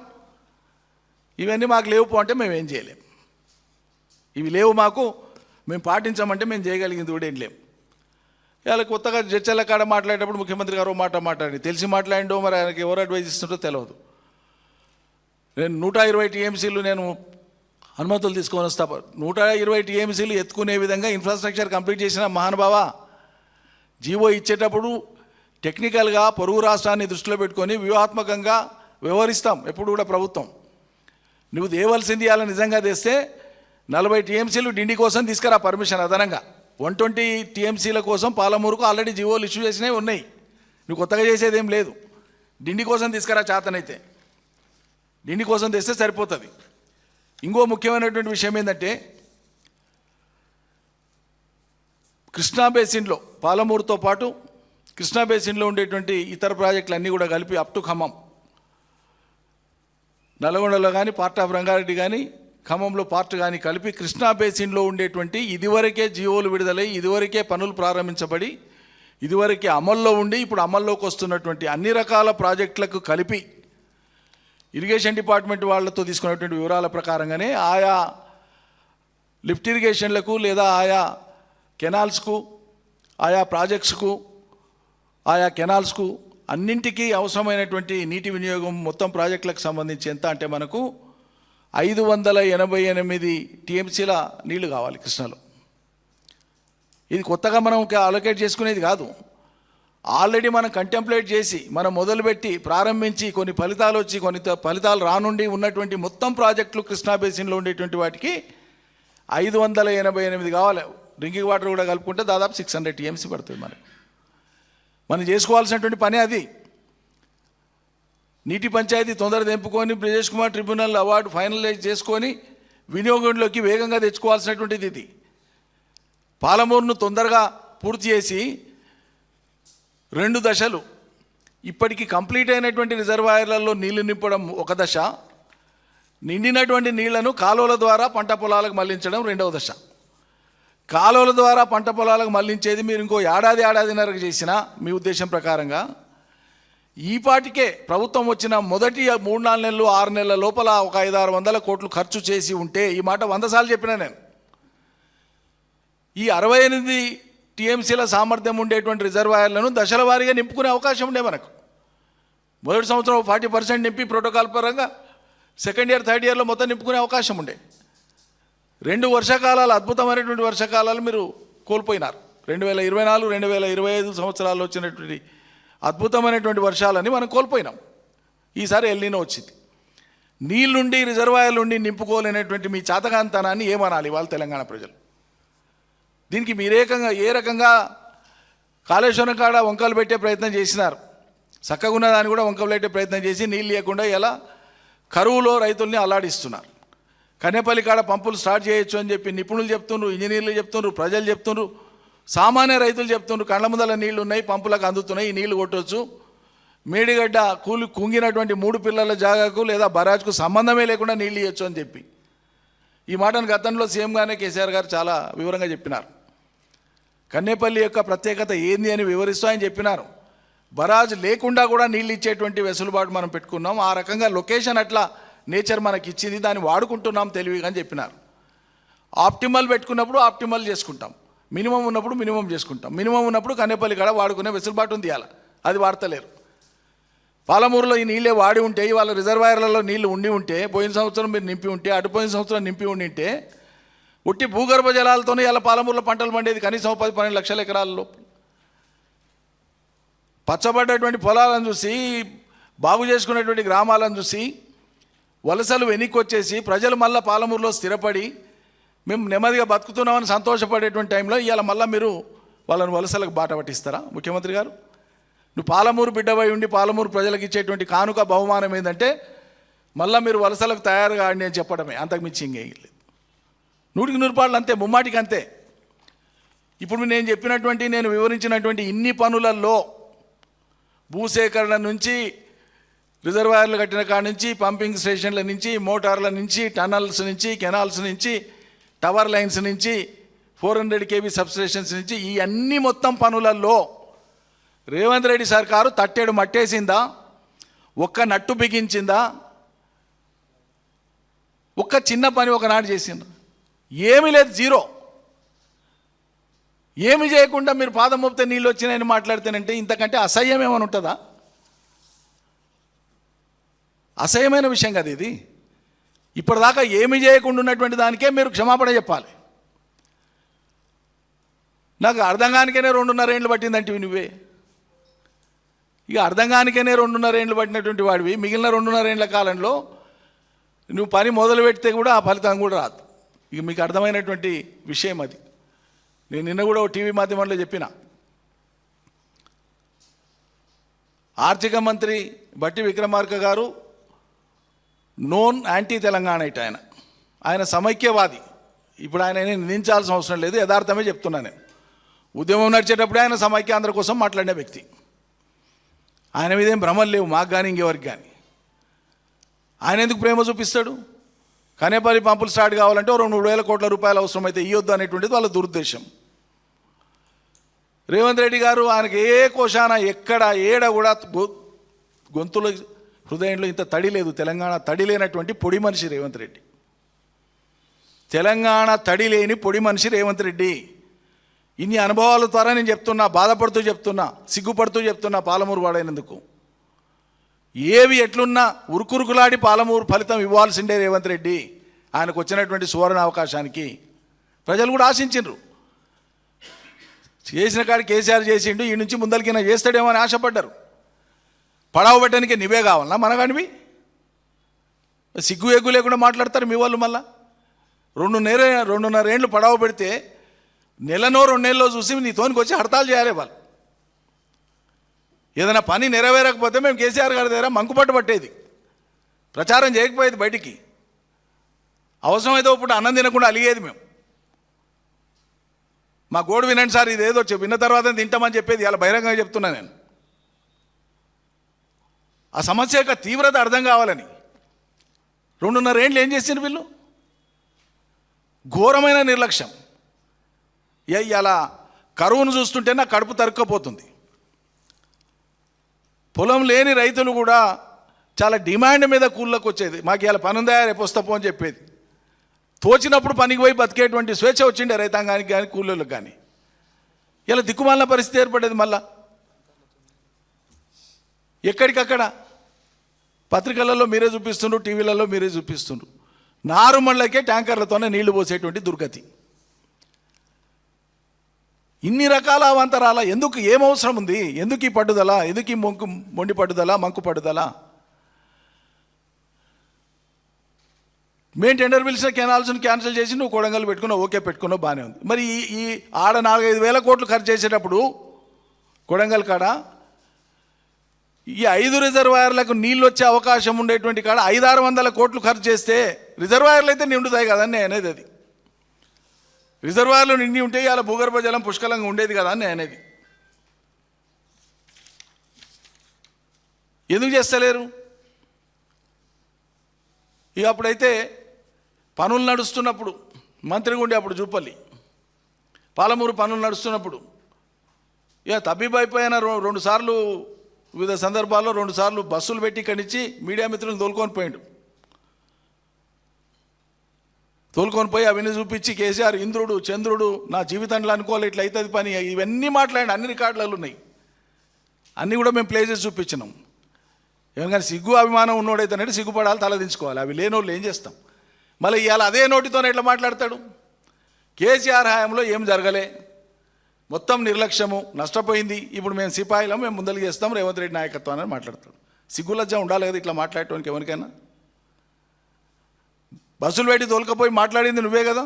ఇవన్నీ మాకు లేవు అంటే మేము ఏం చేయలేం. ఇవి లేవు మాకు, మేము పాటించామంటే మేము చేయగలిగింది కూడా ఏం లేము. ఇవాళ కొత్తగా జడ్చర్ల కాడ మాట్లాడేటప్పుడు ముఖ్యమంత్రి గారు మాట్లాడి తెలిసి మాట్లాడిండో మరి ఆయనకి ఎవరు అడ్వైజ్ ఇస్తుంటో తెలియదు. నేను 120 టీఎంసీలు నేను అనుమతులు తీసుకొని వస్తా. 120 టీఎంసీలు ఎత్తుకునే విధంగా ఇన్ఫ్రాస్ట్రక్చర్ కంప్లీట్ చేసిన మహానుభావ. జీవో ఇచ్చేటప్పుడు టెక్నికల్గా పొరుగు రాష్ట్రాన్ని దృష్టిలో పెట్టుకొని వ్యూహాత్మకంగా వ్యవహరిస్తాం ఎప్పుడు కూడా ప్రభుత్వం. నువ్వు దేవలసింది ఇవాళ నిజంగా తెస్తే 40 టీఎంసీలు డిండి కోసం తీసుకురా పర్మిషన్ అదనంగా. 120 టీఎంసీల కోసం పాలమూరుకు ఆల్రెడీ జీవోలు ఇష్యూ చేసినవి ఉన్నాయి. నువ్వు కొత్తగా చేసేదేం లేదు. డిండి కోసం తీసుకురా చేతనైతే. డిండి కోసం తెస్తే సరిపోతుంది. ఇంకో ముఖ్యమైనటువంటి విషయం ఏంటంటే కృష్ణా బేసిన్లో పాలమూరుతో పాటు కృష్ణా బేసిన్లో ఉండేటువంటి ఇతర ప్రాజెక్టులు అన్నీ కూడా కలిపి అప్ టు ఖమ్మం, నల్గొండలో కానీ పార్ట్ ఆఫ్ రంగారెడ్డి కానీ ఖమ్మంలో పార్ట్ కానీ కలిపి కృష్ణా బేసిన్లో ఉండేటువంటి ఇదివరకే జీవోలు విడుదలై ఇదివరకే పనులు ప్రారంభించబడి ఇదివరకే అమల్లో ఉండి ఇప్పుడు అమల్లోకి వస్తున్నటువంటి అన్ని రకాల ప్రాజెక్టులకు కలిపి ఇరిగేషన్ డిపార్ట్మెంట్ వాళ్ళతో తీసుకున్నటువంటి వివరాల ప్రకారంగానే ఆయా లిఫ్ట్ ఇరిగేషన్లకు లేదా ఆయా కెనాల్స్కు, ఆయా ప్రాజెక్ట్స్కు, ఆయా కెనాల్స్కు అన్నింటికీ అవసరమైనటువంటి నీటి వినియోగం మొత్తం ప్రాజెక్టులకు సంబంధించి ఎంత అంటే మనకు 588 టీఎంసీల నీళ్లు కావాలి కృష్ణాలో. ఇది కొత్తగా మనం అలొకేట్ చేసుకునేది కాదు. ఆల్రెడీ మనం కంటెంప్లేట్ చేసి మనం మొదలుపెట్టి ప్రారంభించి కొన్ని ఫలితాలు వచ్చి కొన్ని ఫలితాలు రానుండి ఉన్నటువంటి మొత్తం ప్రాజెక్టులు కృష్ణా బేసిన్లో ఉండేటువంటి వాటికి 588 కావాలి. డ్రింకింగ్ వాటర్ కూడా కలుపుకుంటే దాదాపు 600 టీఎంసీ పడుతుంది మనకు. మనం చేసుకోవాల్సినటువంటి పని అది. నీటి పంచాయతీ తొందర తెంపుకొని Brijesh Kumar tribunal award finalise చేసుకొని వినియోగంలోకి వేగంగా తెచ్చుకోవాల్సినటువంటిది ఇది. పాలమూరును తొందరగా పూర్తి చేసి 2 దశలు, ఇప్పటికీ కంప్లీట్ అయినటువంటి రిజర్వాయర్లలో నీళ్లు నింపడం ఒక దశ, నిండినటువంటి నీళ్లను కాలువల ద్వారా పంట పొలాలకు మళ్లించడం 2వ దశ. కాలువల ద్వారా పంట పొలాలకు మళ్లించేది మీరు ఇంకో ఏడాదిన్నరకు చేసిన మీ ఉద్దేశం ప్రకారంగా ఈ పాటికే ప్రభుత్వం వచ్చిన మొదటి 3-4 నెలలు 6 నెలల లోపల ఒక 500-600 కోట్లు ఖర్చు చేసి ఉంటే, ఈ మాట 100 సార్లు చెప్పినా నేను, ఈ 68 టీఎంసీల సామర్థ్యం ఉండేటువంటి రిజర్వాయర్లను దశల వారీగా నింపుకునే అవకాశం ఉండే మనకు. మొదటి సంవత్సరం 40% నింపి ప్రోటోకాల్ పరంగా సెకండ్ ఇయర్ థర్డ్ ఇయర్లో మొత్తం నింపుకునే అవకాశం ఉండే. 2 వర్షాకాలాలు, అద్భుతమైనటువంటి వర్షాకాలాలు మీరు కోల్పోయినారు. 2024, 2025 సంవత్సరాల్లో వచ్చినటువంటి అద్భుతమైనటువంటి వర్షాలని మనం కోల్పోయినాం. ఈసారి ఎల్నినో వచ్చింది. నీళ్ళుండి రిజర్వాయర్లుండి నింపుకోలేనటువంటి మీ చాతకాంతనాన్ని ఏమనాలి వాళ్ళు తెలంగాణ ప్రజలు? దీనికి ఏ రకంగా కాళేశ్వరం కాడ వంకలు పెట్టే ప్రయత్నం చేసినారు. చక్కగున్న దాన్ని కూడా వంకలు పెట్టే ప్రయత్నం చేసి నీళ్ళు లేకుండా ఎలా కరువులో రైతుల్ని అల్లాడిస్తున్నారు. కనేపల్లి కాడ పంపులు స్టార్ట్ చేయొచ్చు అని చెప్పి నిపుణులు చెప్తున్నారు, ఇంజనీర్లు చెప్తున్నారు, ప్రజలు చెప్తున్నారు, సామాన్య రైతులు చెప్తున్నారు. కళ్ళ ముందల నీళ్లు ఉన్నాయి, పంపులకు అందుతున్నాయి, ఈ నీళ్లు కొట్టవచ్చు. మేడిగడ్డ కుంగినటువంటి 3 పిల్లల జాగాకు లేదా బరాజ్కు సంబంధమే లేకుండా నీళ్ళు ఇవ్వచ్చు అని చెప్పి ఈ మాటను గతంలో సీఎంగానే కేసీఆర్ గారు చాలా వివరంగా చెప్పినారు. కన్నేపల్లి యొక్క ప్రత్యేకత ఏంది అని వివరిస్తూ ఆయన చెప్పినారు. బరాజ్ లేకుండా కూడా నీళ్ళు ఇచ్చేటువంటి వెసులుబాటు మనం పెట్టుకున్నాం. ఆ రకంగా లొకేషన్ అట్లా నేచర్ మనకి ఇచ్చింది, దాన్ని వాడుకుంటున్నాం తెలివిగా అని చెప్పినారు. ఆప్టిమల్ పెట్టుకున్నప్పుడు ఆప్టిమల్ చేసుకుంటాం, మినిమం ఉన్నప్పుడు మినిమం చేసుకుంటాం. మినిమం ఉన్నప్పుడు కన్నేపల్లి కాడ వాడుకునే వెసులుబాటు ఉంది, అలా అది వాడతలేరు. పాలమూరులో ఈ నీళ్ళే వాడి ఉంటే, వాళ్ళ రిజర్వాయర్లలో నీళ్లు ఉండి ఉంటే, పోయిన సంవత్సరం మీరు నింపి ఉంటే, అటుపోయిన సంవత్సరం నింపి ఉండింటే, ఉట్టి భూగర్భ జలాలతోనే ఇలా పాలమూరులో పంటలు పండేది కనీసం 10-12 లక్షల ఎకరాల్లో. పచ్చబడ్డటువంటి పొలాలను చూసి, బాగు చేసుకునేటువంటి గ్రామాలను చూసి వలసలు వెనక్కి వచ్చేసి ప్రజలు మళ్ళీ పాలమూరులో స్థిరపడి మేము నెమ్మదిగా బతుకుతున్నామని సంతోషపడేటువంటి టైంలో ఇవాళ మళ్ళీ మీరు వాళ్ళని వలసలకు బాట పట్టిస్తారా ముఖ్యమంత్రి గారు? నువ్వు పాలమూరు బిడ్డవై ఉండి పాలమూరు ప్రజలకు ఇచ్చేటువంటి కానుక బహుమానం ఏంటంటే మళ్ళీ మీరు వలసలకు తయారు కాండి అని చెప్పడమే, అంతకుమించి ఇంకేం లేదు. 100% అంతే, ముమ్మాటికి అంతే. ఇప్పుడు నేను వివరించినటువంటి ఇన్ని పనులలో భూసేకరణ నుంచి రిజర్వాయర్లు కట్టిన కాడ నుంచి, పంపింగ్ స్టేషన్ల నుంచి, మోటార్ల నుంచి, టనల్స్ నుంచి, కెనాల్స్ నుంచి, టవర్ లైన్స్ నుంచి, 400 kV సబ్స్టేషన్స్ నుంచి, ఈ అన్ని మొత్తం పనులలో రేవంత్ రెడ్డి సర్కారు తట్టేడు మట్టేసిందా? ఒక్క నట్టు బిగించిందా? ఒక్క చిన్న పని ఒకనాడు చేసిండ్రు? ఏమీ లేదు, జీరో. ఏమి చేయకుండా మీరు పాదం మోపితే నీళ్ళు వచ్చినాయని మాట్లాడితేనంటే ఇంతకంటే అసహ్యం ఏమైనా ఉంటుందా? అసహ్యమైన విషయం కదా ఇది. ఇప్పటిదాకా ఏమి చేయకుండా ఉన్నటువంటి దానికే మీరు క్షమాపణ చెప్పాలి. నాకు అర్థం కానికనే 2.5 ఏళ్ళు పట్టిందంటివి నువ్వే. ఇక అర్థం కానికనే 2.5 ఏళ్ళు పట్టినటువంటి వాడివి. మిగిలిన 2.5 ఏళ్ల కాలంలో నువ్వు పని మొదలు పెడితే కూడా ఆ ఫలితం కూడా రాదు. ఇక మీకు అర్థమైనటువంటి విషయం అది. నేను నిన్న కూడా టీవీ మాధ్యమంలో చెప్పిన, ఆర్థిక మంత్రి బట్టి విక్రమార్క గారు నోన్ యాంటీ తెలంగాణ ఇటు ఆయన సమైక్యవాది. ఇప్పుడు ఆయన నిందించాల్సిన అవసరం లేదు, యథార్థమే చెప్తున్నా నేను. ఉద్యమం నడిచేటప్పుడే ఆయన సమైక్యాంధ్ర కోసం మాట్లాడిన వ్యక్తి. ఆయన మీద ఏం భ్రమలు లేవు మాకు కానీ ఇంకెవరికి కానీ. ఆయన ఎందుకు ప్రేమ చూపిస్తాడు? కనేపల్లి పంపులు స్టార్ట్ కావాలంటే 2-3 వేల కోట్ల రూపాయలు అవసరమైతే ఇవ్వద్దు అనేటువంటిది వాళ్ళ దురుద్దేశం. రేవంత్ రెడ్డి గారు ఆయనకి ఏ కోశాన ఎక్కడ ఏడ కూడా గొంతులో హృదయంలో ఇంత తడి లేదు. తెలంగాణ తడి లేనటువంటి పొడి మనిషి రేవంత్ రెడ్డి. తెలంగాణ తడి లేని పొడి మనిషి రేవంత్ రెడ్డి. ఇన్ని అనుభవాల ద్వారా నేను చెప్తున్నా, బాధపడుతూ చెప్తున్నా, సిగ్గుపడుతూ చెప్తున్నా. పాలమూరు వాడైనందుకు ఏవి ఎట్లున్నా ఉరుకురుకులాడి పాలమూరు ఫలితం ఇవ్వాల్సిందే రేవంత్ రెడ్డి. ఆయనకు వచ్చినటువంటి సువర్ణ అవకాశానికి ప్రజలు కూడా ఆశించిండ్రు. చేసిన కాడికి కేసీఆర్ చేసిండు, ఈ నుంచి ముందరికైనా చేస్తాడేమో అని ఆశపడ్డారు. పడావు పెట్టడానికి నువ్వే కావాలన్నా మనగానివి? సిగ్గు ఎగ్గు లేకుండా మాట్లాడతారు మీ వాళ్ళు. మళ్ళా 2.5 ఏళ్ళు పడావు పెడితే నెలనో 2 నెలల్లో చూసి నీతోనికి వచ్చి హడతాలు చేయాలి వాళ్ళు. ఏదైనా పని నెరవేరకపోతే మేము కేసీఆర్ గారి దగ్గర మంకుపట్టు పట్టేది, ప్రచారం చేయకపోయేది బయటికి. అవసరమైతే ఇప్పుడు అన్నం తినకుండా అలిగేది మేము. మా గోడు వినండి సార్, ఇదేదో విన్న తర్వాత తింటామని చెప్పేది ఇలా బహిరంగంగా చెప్తున్నా నేను. ఆ సమస్య యొక్క తీవ్రత అర్థం కావాలని 2.5 ఏళ్ళు ఏం చేసిండ్రు వీళ్ళు? ఘోరమైన నిర్లక్ష్యం. ఇలా కరువును చూస్తుంటే నా కడుపు తరుక్కపోతుంది. పొలం లేని రైతులు కూడా చాలా డిమాండ్ మీద కూళ్ళకు వచ్చేది. మాకు ఇలా పని ఉందా, రేపు వస్తాపో అని చెప్పేది. తోచినప్పుడు పనికి పోయి బతికేటువంటి స్వేచ్ఛ వచ్చిండే రైతాంగానికి కానీ కూలీలకు కానీ. ఇలా దిక్కుమాలిన పరిస్థితి ఏర్పడేది. మళ్ళా ఎక్కడికక్కడ పత్రికలలో మీరే చూపిస్తుండ్రు, టీవీలలో మీరే చూపిస్తుండ్రు. నారుమళ్ళకే ట్యాంకర్లతోనే నీళ్లు పోసేటువంటి దుర్గతి. ఇన్ని రకాల అవాంతరాల ఎందుకు? ఏం అవసరం ఉంది? ఎందుకు ఈ పట్టుదల? ఎందుకు ఈ మొండి పట్టుదల, మంకు పట్టుదల? మేము టెండర్ పిలిచిన కెనాల్స్ని క్యాన్సిల్ చేసి నువ్వు కొడంగల్ పెట్టుకున్నావు, ఓకే పెట్టుకున్నావు, బాగానే ఉంది. మరి ఈ ఆడ 4-5 వేల కోట్లు ఖర్చు చేసేటప్పుడు కొడంగల్ కాడ ఈ 5 రిజర్వాయర్లకు నీళ్ళు వచ్చే అవకాశం ఉండేటువంటి కాడ 500-600 కోట్లు ఖర్చు చేస్తే రిజర్వాయర్లు అయితే నిండుతాయి కదని నేను అనేది. అది రిజర్వాయర్లు నిండి ఉంటే ఇలా భూగర్భ జలం పుష్కలంగా ఉండేది కదా అని నేను అనేది. ఎందుకు చేస్తలేరు? ఇక అప్పుడైతే పనులు నడుస్తున్నప్పుడు మంత్రిగా ఉండే అప్పుడు జూపల్లి పాలమూరు పనులు నడుస్తున్నప్పుడు ఇక తబ్బిబ్ అయిపోయిన 2 సార్లు వివిధ సందర్భాల్లో 2 సార్లు బస్సులు పెట్టి ఇక్కడి నుంచి మీడియా మిత్రులను తోలుకొని పోయి అవన్నీ చూపించి కేసీఆర్ ఇంద్రుడు చంద్రుడు నా జీవితంలో అనుకోవాలి ఇట్లా అవుతుంది పని, ఇవన్నీ మాట్లాడి అన్ని రికార్డులలో ఉన్నాయి. అన్నీ కూడా మేము ప్లే చేసి చూపించినాం. ఏమన్నా సిగ్గు అభిమానం ఉన్నోడైతేనంటే సిగ్గుపడాలి, తలదించుకోవాలి. అవి లేనోళ్ళు ఏం చేస్తాం? మళ్ళీ ఇవాళ అదే నోటితోనే ఎట్లా మాట్లాడతాడు? కేసీఆర్ హయాంలో ఏం జరగలే, మొత్తం నిర్లక్ష్యము, నష్టపోయింది, ఇప్పుడు మేము సిపాయిలం, మేము ముందలు చేస్తాం రేవంత్ రెడ్డి నాయకత్వం అని మాట్లాడతాడు. సిగ్గులజ్జ ఉండాలి కదా ఇట్లా మాట్లాడటానికి ఎవరికైనా? బస్సులు పెట్టి తోలుకపోయి మాట్లాడింది నువ్వే కదా,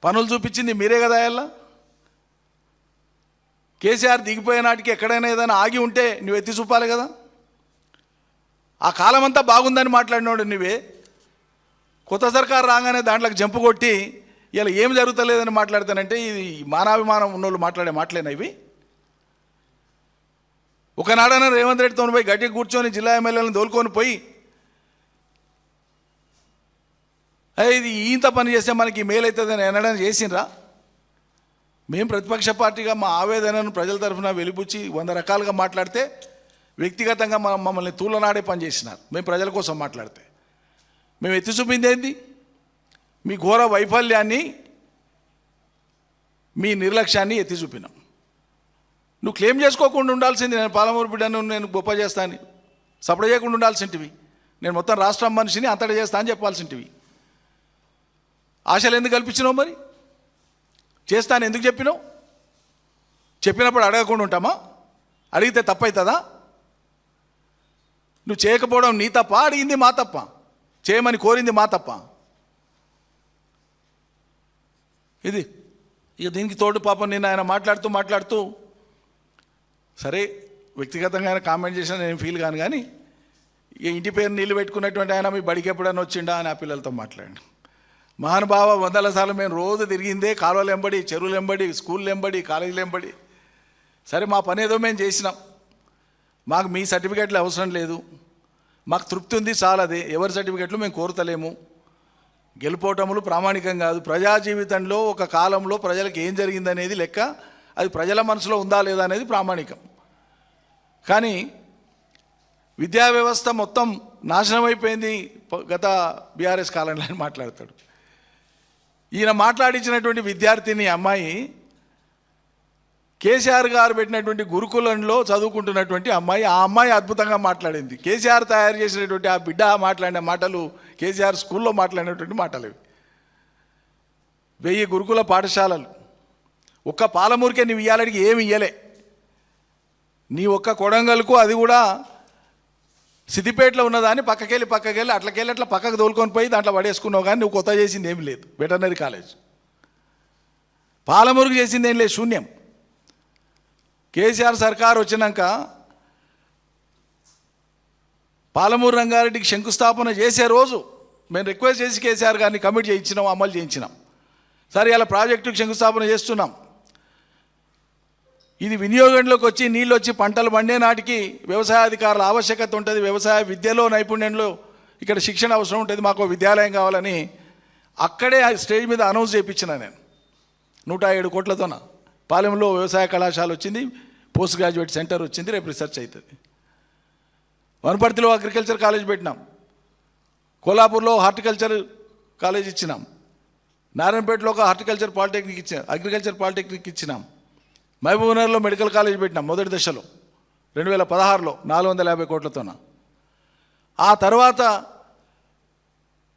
పనులు చూపించింది మీరే కదా. అయ్యల్లా కేసీఆర్ దిగిపోయే నాటికి ఎక్కడైనా ఏదైనా ఆగి ఉంటే నువ్వు ఎత్తి చూపాలి కదా. ఆ కాలం అంతా బాగుందని మాట్లాడినోడు నువ్వే. కొత్త సర్కారు రాగానే దాంట్లోకి జంపు కొట్టి ఇలా ఏం జరుగుతలేదని మాట్లాడతానంటే ఇది మానవాభిమానం ఉన్నోళ్ళు మాట్లాడే మాటలేనా ఇవి? ఒకనాడన రేవంత్ రెడ్డితో పోయి గట్టిగా కూర్చొని జిల్లా ఎమ్మెల్యేలను దోలుకొని పోయి ఇది ఇంత పని చేస్తే మనకి మేలు అవుతుందని అనడం చేసిండ్రా? మేము ప్రతిపక్ష పార్టీగా మా ఆవేదనను ప్రజల తరఫున వెలిబుచ్చి 100 రకాలుగా మాట్లాడితే వ్యక్తిగతంగా మమ్మల్ని తూలనాడే పని చేసినారు. మేము ప్రజల కోసం మాట్లాడితే మేము ఎత్తి చూపింది ఏంది? మీ ఘోర వైఫల్యాన్ని, మీ నిర్లక్ష్యాన్ని ఎత్తి చూపినాం. నువ్వు క్లెయిమ్ చేసుకోకుండా ఉండాల్సింది, నేను పాలమూరు బిడ్డను నేను గొప్ప చేస్తాను సపడ చేయకుండా ఉండాల్సింటివి. నేను మొత్తం రాష్ట్రం మనిషిని అంతటా చేస్తా అని చెప్పాల్సింటివి. ఆశలు ఎందుకు కల్పించినావు? మరి చేస్తాను ఎందుకు చెప్పినావు? చెప్పినప్పుడు అడగకుండా ఉంటామా? అడిగితే తప్పవుతుందా? నువ్వు చేయకపోవడం నీ తప్ప, అడిగింది మా తప్ప, చేయమని కోరింది మా తప్ప. ఇది ఇక దీనికి తోడు పాపం నిన్న ఆయన మాట్లాడుతూ సరే వ్యక్తిగతంగా ఆయన కామెంట్ చేసినా నేను ఫీల్ కాను, కానీ ఇక ఇంటి పేరు నీళ్ళు పెట్టుకున్నటువంటి ఆయన మీ బడికి ఎప్పుడైనా వచ్చిండా అని ఆ పిల్లలతో మాట్లాడండి. మహానుభావ 100 సార్లు మేము రోజు తిరిగిందే కాలువలు ఎంబడి, చెరువులు ఎంబడి, స్కూళ్ళు ఎంబడి, కాలేజీలు ఎంబడి. సరే మా పని ఏదో మేము చేసినాం, మాకు మీ సర్టిఫికెట్లు అవసరం లేదు, మాకు తృప్తి ఉంది చాలదే. ఎవరి సర్టిఫికెట్లు మేము కోరుతలేము. గెలుపోవటములు ప్రామాణికం కాదు. ప్రజా జీవితంలో ఒక కాలంలో ప్రజలకు ఏం జరిగిందనేది లెక్క, అది ప్రజల మనసులో ఉందా లేదా అనేది ప్రామాణికం. కానీ విద్యా వ్యవస్థ మొత్తం నాశనం అయిపోయింది గత బీఆర్ఎస్ కాలంలో అని మాట్లాడతాడు. ఈయన మాట్లాడించినటువంటి విద్యార్థిని అమ్మాయి కేసీఆర్ గారు పెట్టినటువంటి గురుకులంలో చదువుకుంటున్నటువంటి అమ్మాయి. ఆ అమ్మాయి అద్భుతంగా మాట్లాడింది. కేసీఆర్ తయారు చేసినటువంటి ఆ బిడ్డ మాట్లాడిన మాటలు కేసీఆర్ స్కూల్లో మాట్లాడినటువంటి మాటలు. 1000 గురుకుల పాఠశాలలు, ఒక్క పాలమూరుకే నువ్వు ఇయ్యాలడికి ఏమి ఇయ్యలే. నీ ఒక్క కొడంగల్కు, అది కూడా సిద్దిపేటలో ఉన్నదాన్ని పక్కకెళ్ళి అట్లా పక్కకు తోలుకొని పోయి దాంట్లో పడేసుకున్నావు. కానీ నువ్వు కొత్త చేసింది ఏమి లేదు. వెటర్నరీ కాలేజ్ పాలమూరుకు చేసింది ఏం లేదు, శూన్యం. కేసీఆర్ సర్కార్ వచ్చినాక పాలమూరు రంగారెడ్డికి శంకుస్థాపన చేసే రోజు మేము రిక్వెస్ట్ చేసి కేసీఆర్ గారిని కమిట్ చేయించినాం, అమలు చేయించినాం. సరే ఇలా ప్రాజెక్టుకి శంకుస్థాపన చేస్తున్నాం. ఇది వినియోగంలోకి వచ్చి నీళ్ళు వచ్చి పంటలు పండే నాటికి వ్యవసాయ అధికారుల ఆవశ్యకత ఉంటుంది. వ్యవసాయ విద్యలో నైపుణ్యంలో ఇక్కడ శిక్షణ అవసరం ఉంటుంది, మాకు విద్యాలయం కావాలని అక్కడే స్టేజ్ మీద అనౌన్స్ చేయించిన నేను 107 కోట్లతోన. పాలెంలో వ్యవసాయ కళాశాల వచ్చింది, పోస్ట్ గ్రాడ్యుయేట్ సెంటర్ వచ్చింది, రేపు రీసెర్చ్ అవుతుంది. వనపర్తిలో అగ్రికల్చర్ కాలేజ్ పెట్టినాం, కోల్హాపూర్లో హార్టికల్చర్ కాలేజ్ ఇచ్చినాం, నారాయణపేటలో ఒక హార్టికల్చర్ పాలిటెక్నిక్ ఇచ్చినాం, అగ్రికల్చర్ పాలిటెక్నిక్ ఇచ్చినాం. మహబూబ్నగర్లో మెడికల్ కాలేజ్ పెట్టినాం మొదటి దశలో 2016లో 450 కోట్లతోన. ఆ తర్వాత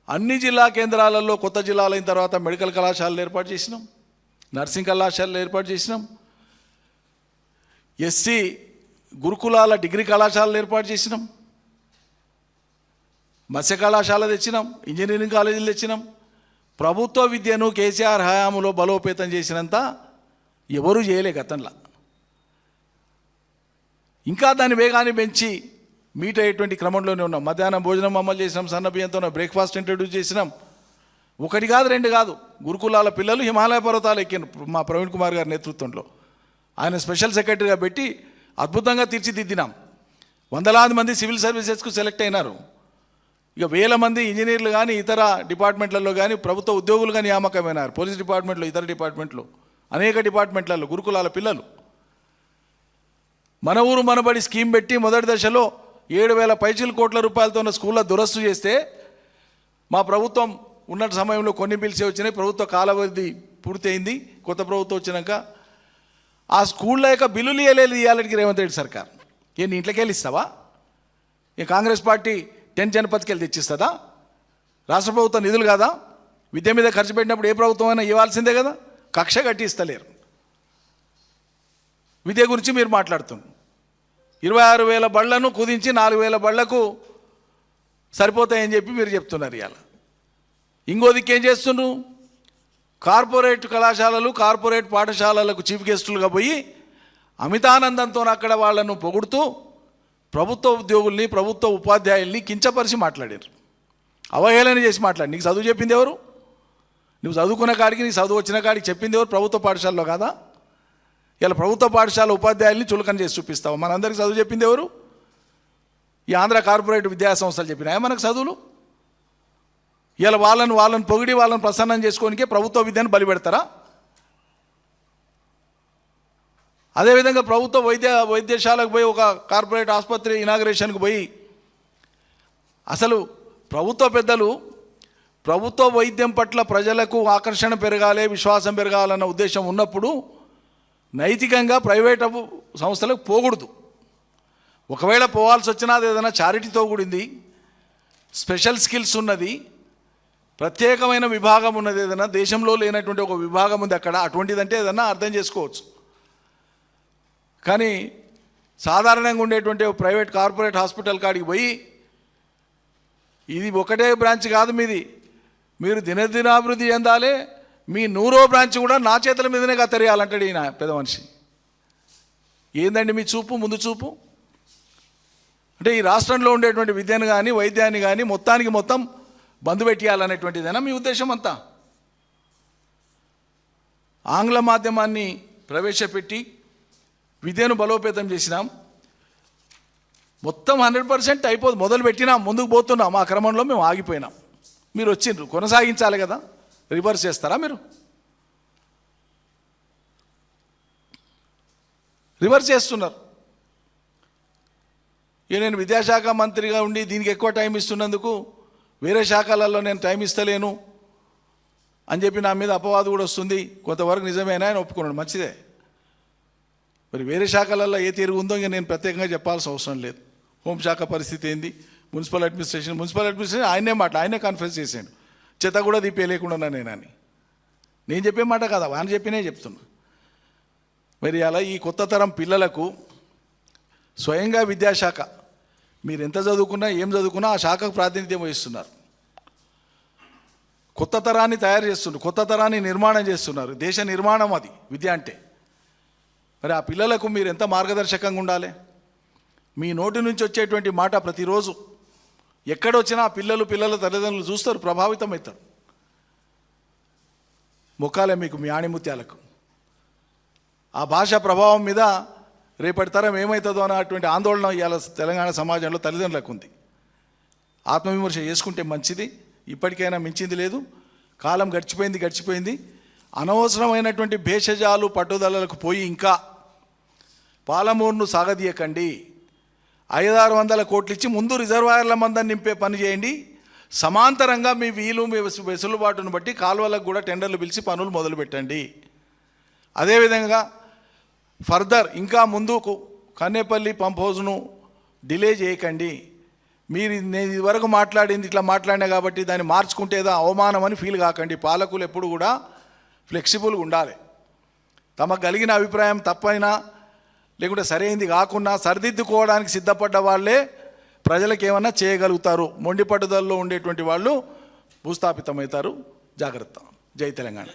అన్ని జిల్లా కేంద్రాలలో కొత్త జిల్లాలు అయిన తర్వాత మెడికల్ కళాశాలలు ఏర్పాటు చేసినాం, నర్సింగ్ కళాశాలలు ఏర్పాటు చేసినాం, ఎస్సీ గురుకులాల డిగ్రీ కళాశాలలు ఏర్పాటు చేసినాం, మత్స్య కళాశాల తెచ్చినాం, ఇంజనీరింగ్ కాలేజీలు తెచ్చినాం. ప్రభుత్వ విద్యను కేసీఆర్ హయాంలో బలోపేతం చేసినంత ఎవరూ చేయలే గతంలో. ఇంకా దాని వేగాన్ని పెంచి మీట్ అయ్యేటువంటి క్రమంలోనే ఉన్నాం. మధ్యాహ్నం భోజనం అమలు చేసినాం, సన్న బియ్యంతో బ్రేక్ఫాస్ట్ ఇంట్రడ్యూస్ చేసినాం. 1 కాదు 2 కాదు, గురుకులాల పిల్లలు హిమాలయ పర్వతాలు ఎక్కిన మా ప్రవీణ్ కుమార్ గారి నేతృత్వంలో ఆయన స్పెషల్ సెక్రటరీగా పెట్టి అద్భుతంగా తీర్చిదిద్దినాం. 100లాది మంది సివిల్ సర్వీసెస్కు సెలెక్ట్ అయినారు. ఇక 1000 మంది ఇంజనీర్లు కానీ ఇతర డిపార్ట్మెంట్లలో కానీ ప్రభుత్వ ఉద్యోగులుగా నియామకమైనారు. పోలీస్ డిపార్ట్మెంట్లో, ఇతర డిపార్ట్మెంట్లో, అనేక డిపార్ట్మెంట్లలో గురుకులాల పిల్లలు. మన ఊరు మనబడి స్కీమ్ పెట్టి మొదటి దశలో 7,000 కోట్ల రూపాయలతో ఉన్న స్కూళ్ళ దురస్తు చేస్తే మా ప్రభుత్వం ఉన్న సమయంలో కొన్ని పిలిచి వచ్చినాయి. ప్రభుత్వ కాలావధి పూర్తయింది. కొత్త ప్రభుత్వం వచ్చినాక ఆ స్కూళ్ళ యొక్క బిల్లులు ఇవ్వాలకి రేవంత్ రెడ్డి సర్కార్ నీ ఇంట్లోకి వెళ్ళి ఇస్తావా? ఈ కాంగ్రెస్ పార్టీ 10 జనపథ్కి వెళ్ళి తెచ్చిస్తుందా? రాష్ట్ర ప్రభుత్వం నిధులు కాదా? విద్య మీద ఖర్చు పెట్టినప్పుడు ఏ ప్రభుత్వం అయినా ఇవ్వాల్సిందే కదా. కక్ష కట్టి ఇస్తలేరు. విద్య గురించి మీరు మాట్లాడుతున్నారు. 26,000 బళ్లను కుదించి 4,000 బళ్లకు సరిపోతాయని చెప్పి మీరు చెప్తున్నారు. ఇవాళ ఇంకో దిక్కేం చేస్తున్నారు? కార్పొరేట్ కళాశాలలు, కార్పొరేట్ పాఠశాలలకు చీఫ్ గెస్టులుగా పోయి అమితానందంతో అక్కడ వాళ్ళను పొగుడుతూ ప్రభుత్వ ఉద్యోగుల్ని, ప్రభుత్వ ఉపాధ్యాయుల్ని కించపరిచి మాట్లాడారు. అవహేళన చేసి మాట్లాడి. నీకు చదువు చెప్పింది ఎవరు? నువ్వు చదువుకున్న కాడికి, నీకు చదువు వచ్చిన కాడికి చెప్పింది ఎవరు? ప్రభుత్వ పాఠశాలలో కాదా? ఇలా ప్రభుత్వ పాఠశాల ఉపాధ్యాయుల్ని చులకన చేసి చూపిస్తావు. మనందరికీ చదువు చెప్పింది ఎవరు? ఈ ఆంధ్ర కార్పొరేట్ విద్యా సంస్థలు చెప్పినాయా మనకు చదువులు? ఇలా వాళ్ళని పొగిడి వాళ్ళని ప్రసన్నం చేసుకోనికే ప్రభుత్వ విద్యను బలి పెడతారా? అదేవిధంగా ప్రభుత్వ వైద్యశాలకు పోయి ఒక కార్పొరేట్ ఆసుపత్రి ఇనాగరేషన్కి పోయి అసలు ప్రభుత్వ పెద్దలు ప్రభుత్వ వైద్యం పట్ల ప్రజలకు ఆకర్షణ పెరగాలి, విశ్వాసం పెరగాలన్న ఉద్దేశం ఉన్నప్పుడు నైతికంగా ప్రైవేట్ సంస్థలకు పోకూడదు. ఒకవేళ పోవాల్సి వచ్చినా అది ఏదైనా చారిటీతో కూడింది, స్పెషల్ స్కిల్స్ ఉన్నది, ప్రత్యేకమైన విభాగం ఉన్నది, ఏదైనా దేశంలో లేనటువంటి ఒక విభాగం ఉంది అక్కడ, అటువంటిదంటే ఏదైనా అర్థం చేసుకోవచ్చు. కానీ సాధారణంగా ఉండేటువంటి ప్రైవేట్ కార్పొరేట్ హాస్పిటల్ కాడికి పోయి ఇది ఒకటే బ్రాంచ్ కాదు మీది, మీరు దినదినాభివృద్ధి చెందాలి, మీ 100వ బ్రాంచ్ కూడా నా చేతుల మీదనే కత్తరేయాలంటాడు ఈయన పెద్ద మనిషి. ఏందండి మీ చూపు, ముందు చూపు? అంటే ఈ రాష్ట్రంలో ఉండేటువంటి విద్యను కానీ వైద్యాన్ని కానీ మొత్తానికి మొత్తం బంద్ పెట్టేయాలనేటువంటిదేనా మీ ఉద్దేశం అంతా? ఆంగ్ల మాధ్యమాన్ని ప్రవేశపెట్టి విద్యను బలోపేతం చేసినాం, మొత్తం 100% అయిపోదు, మొదలు పెట్టినాం, ముందుకు పోతున్నాం. ఆ క్రమంలో మేము ఆగిపోయినాం. మీరు వచ్చిండ్రు, కొనసాగించాలి కదా, రివర్స్ చేస్తారా? మీరు రివర్స్ చేస్తున్నారు. ఇక నేను విద్యాశాఖ మంత్రిగా ఉండి దీనికి ఎక్కువ టైం ఇస్తున్నందుకు వేరే శాఖలలో నేను టైం ఇస్తలేను అని చెప్పి నా మీద అపవాదు కూడా వస్తుంది. కొంతవరకు నిజమేనా అని ఒప్పుకున్నాడు, మంచిదే. మరి వేరే శాఖలలో ఏ తీరు ఉందో ఇంకా నేను ప్రత్యేకంగా చెప్పాల్సిన అవసరం లేదు. హోంశాఖ పరిస్థితి ఏంది, మున్సిపల్ అడ్మినిస్ట్రేషన్ ఆయనే కాన్ఫరెన్స్ చేశాడు, చెత్త కూడా తీపేయలేకుండా నేనని. నేను చెప్పే మాట కదా, ఆయన చెప్పినే చెప్తున్నా. మరి అలా ఈ కొత్త తరం పిల్లలకు స్వయంగా విద్యాశాఖ, మీరు ఎంత చదువుకున్నా ఏం చదువుకున్నా ఆ శాఖకు ప్రాతినిధ్యం వహిస్తున్నారు. కొత్త తరాన్ని తయారు చేస్తున్నారు, కొత్త తరాన్ని నిర్మాణం చేస్తున్నారు. దేశ నిర్మాణం అది విద్య అంటే. మరి ఆ పిల్లలకు మీరు ఎంత మార్గదర్శకంగా ఉండాలి? మీ నోటి నుంచి వచ్చేటువంటి మాట ప్రతిరోజు ఎక్కడొచ్చినా పిల్లల తల్లిదండ్రులు చూస్తారు, ప్రభావితం అవుతారు. మొక్కాలే మీకు మీ ఆణిముత్యాలకు. ఆ భాష ప్రభావం మీద రేపటి తరం ఏమవుతుందో అన్నటువంటి ఆందోళన ఇవాళ తెలంగాణ సమాజంలో తల్లిదండ్రులకు ఉంది. ఆత్మవిమర్శ చేసుకుంటే మంచిది, ఇప్పటికైనా మించింది లేదు. కాలం గడిచిపోయింది. అనవసరమైనటువంటి భేషజాలు పట్టుదలలకు పోయి ఇంకా పాలమూరును సాగదీయకండి. 500-600 కోట్లు ఇచ్చి ముందు రిజర్వాయర్ల మందని నింపే పని చేయండి. సమాంతరంగా మీ వెసులుబాటును బట్టి కాలువలకు కూడా టెండర్లు పిలిచి పనులు మొదలు పెట్టండి. అదేవిధంగా ఫర్దర్ ఇంకా ముందుకు కన్నేపల్లి పంప్ హౌస్ను డిలే చేయకండి. మీరు నేను ఇదివరకు మాట్లాడింది ఇట్లా మాట్లాడినా కాబట్టి దాన్ని మార్చుకుంటేదా అవమానం అని ఫీల్ కాకండి. పాలకులు ఎప్పుడు కూడా ఫ్లెక్సిబుల్గా ఉండాలి. తమకు కలిగిన అభిప్రాయం తప్పైనా లేకుంటే సరైనది కాకుండా సరిదిద్దుకోవడానికి సిద్ధపడ్డ వాళ్ళే ప్రజలకు ఏమన్నా చేయగలుగుతారు. మొండి పట్టుదలలో ఉండేటువంటి వాళ్ళు భూస్థాపితమవుతారు. జాగ్రత్త. జై తెలంగాణ.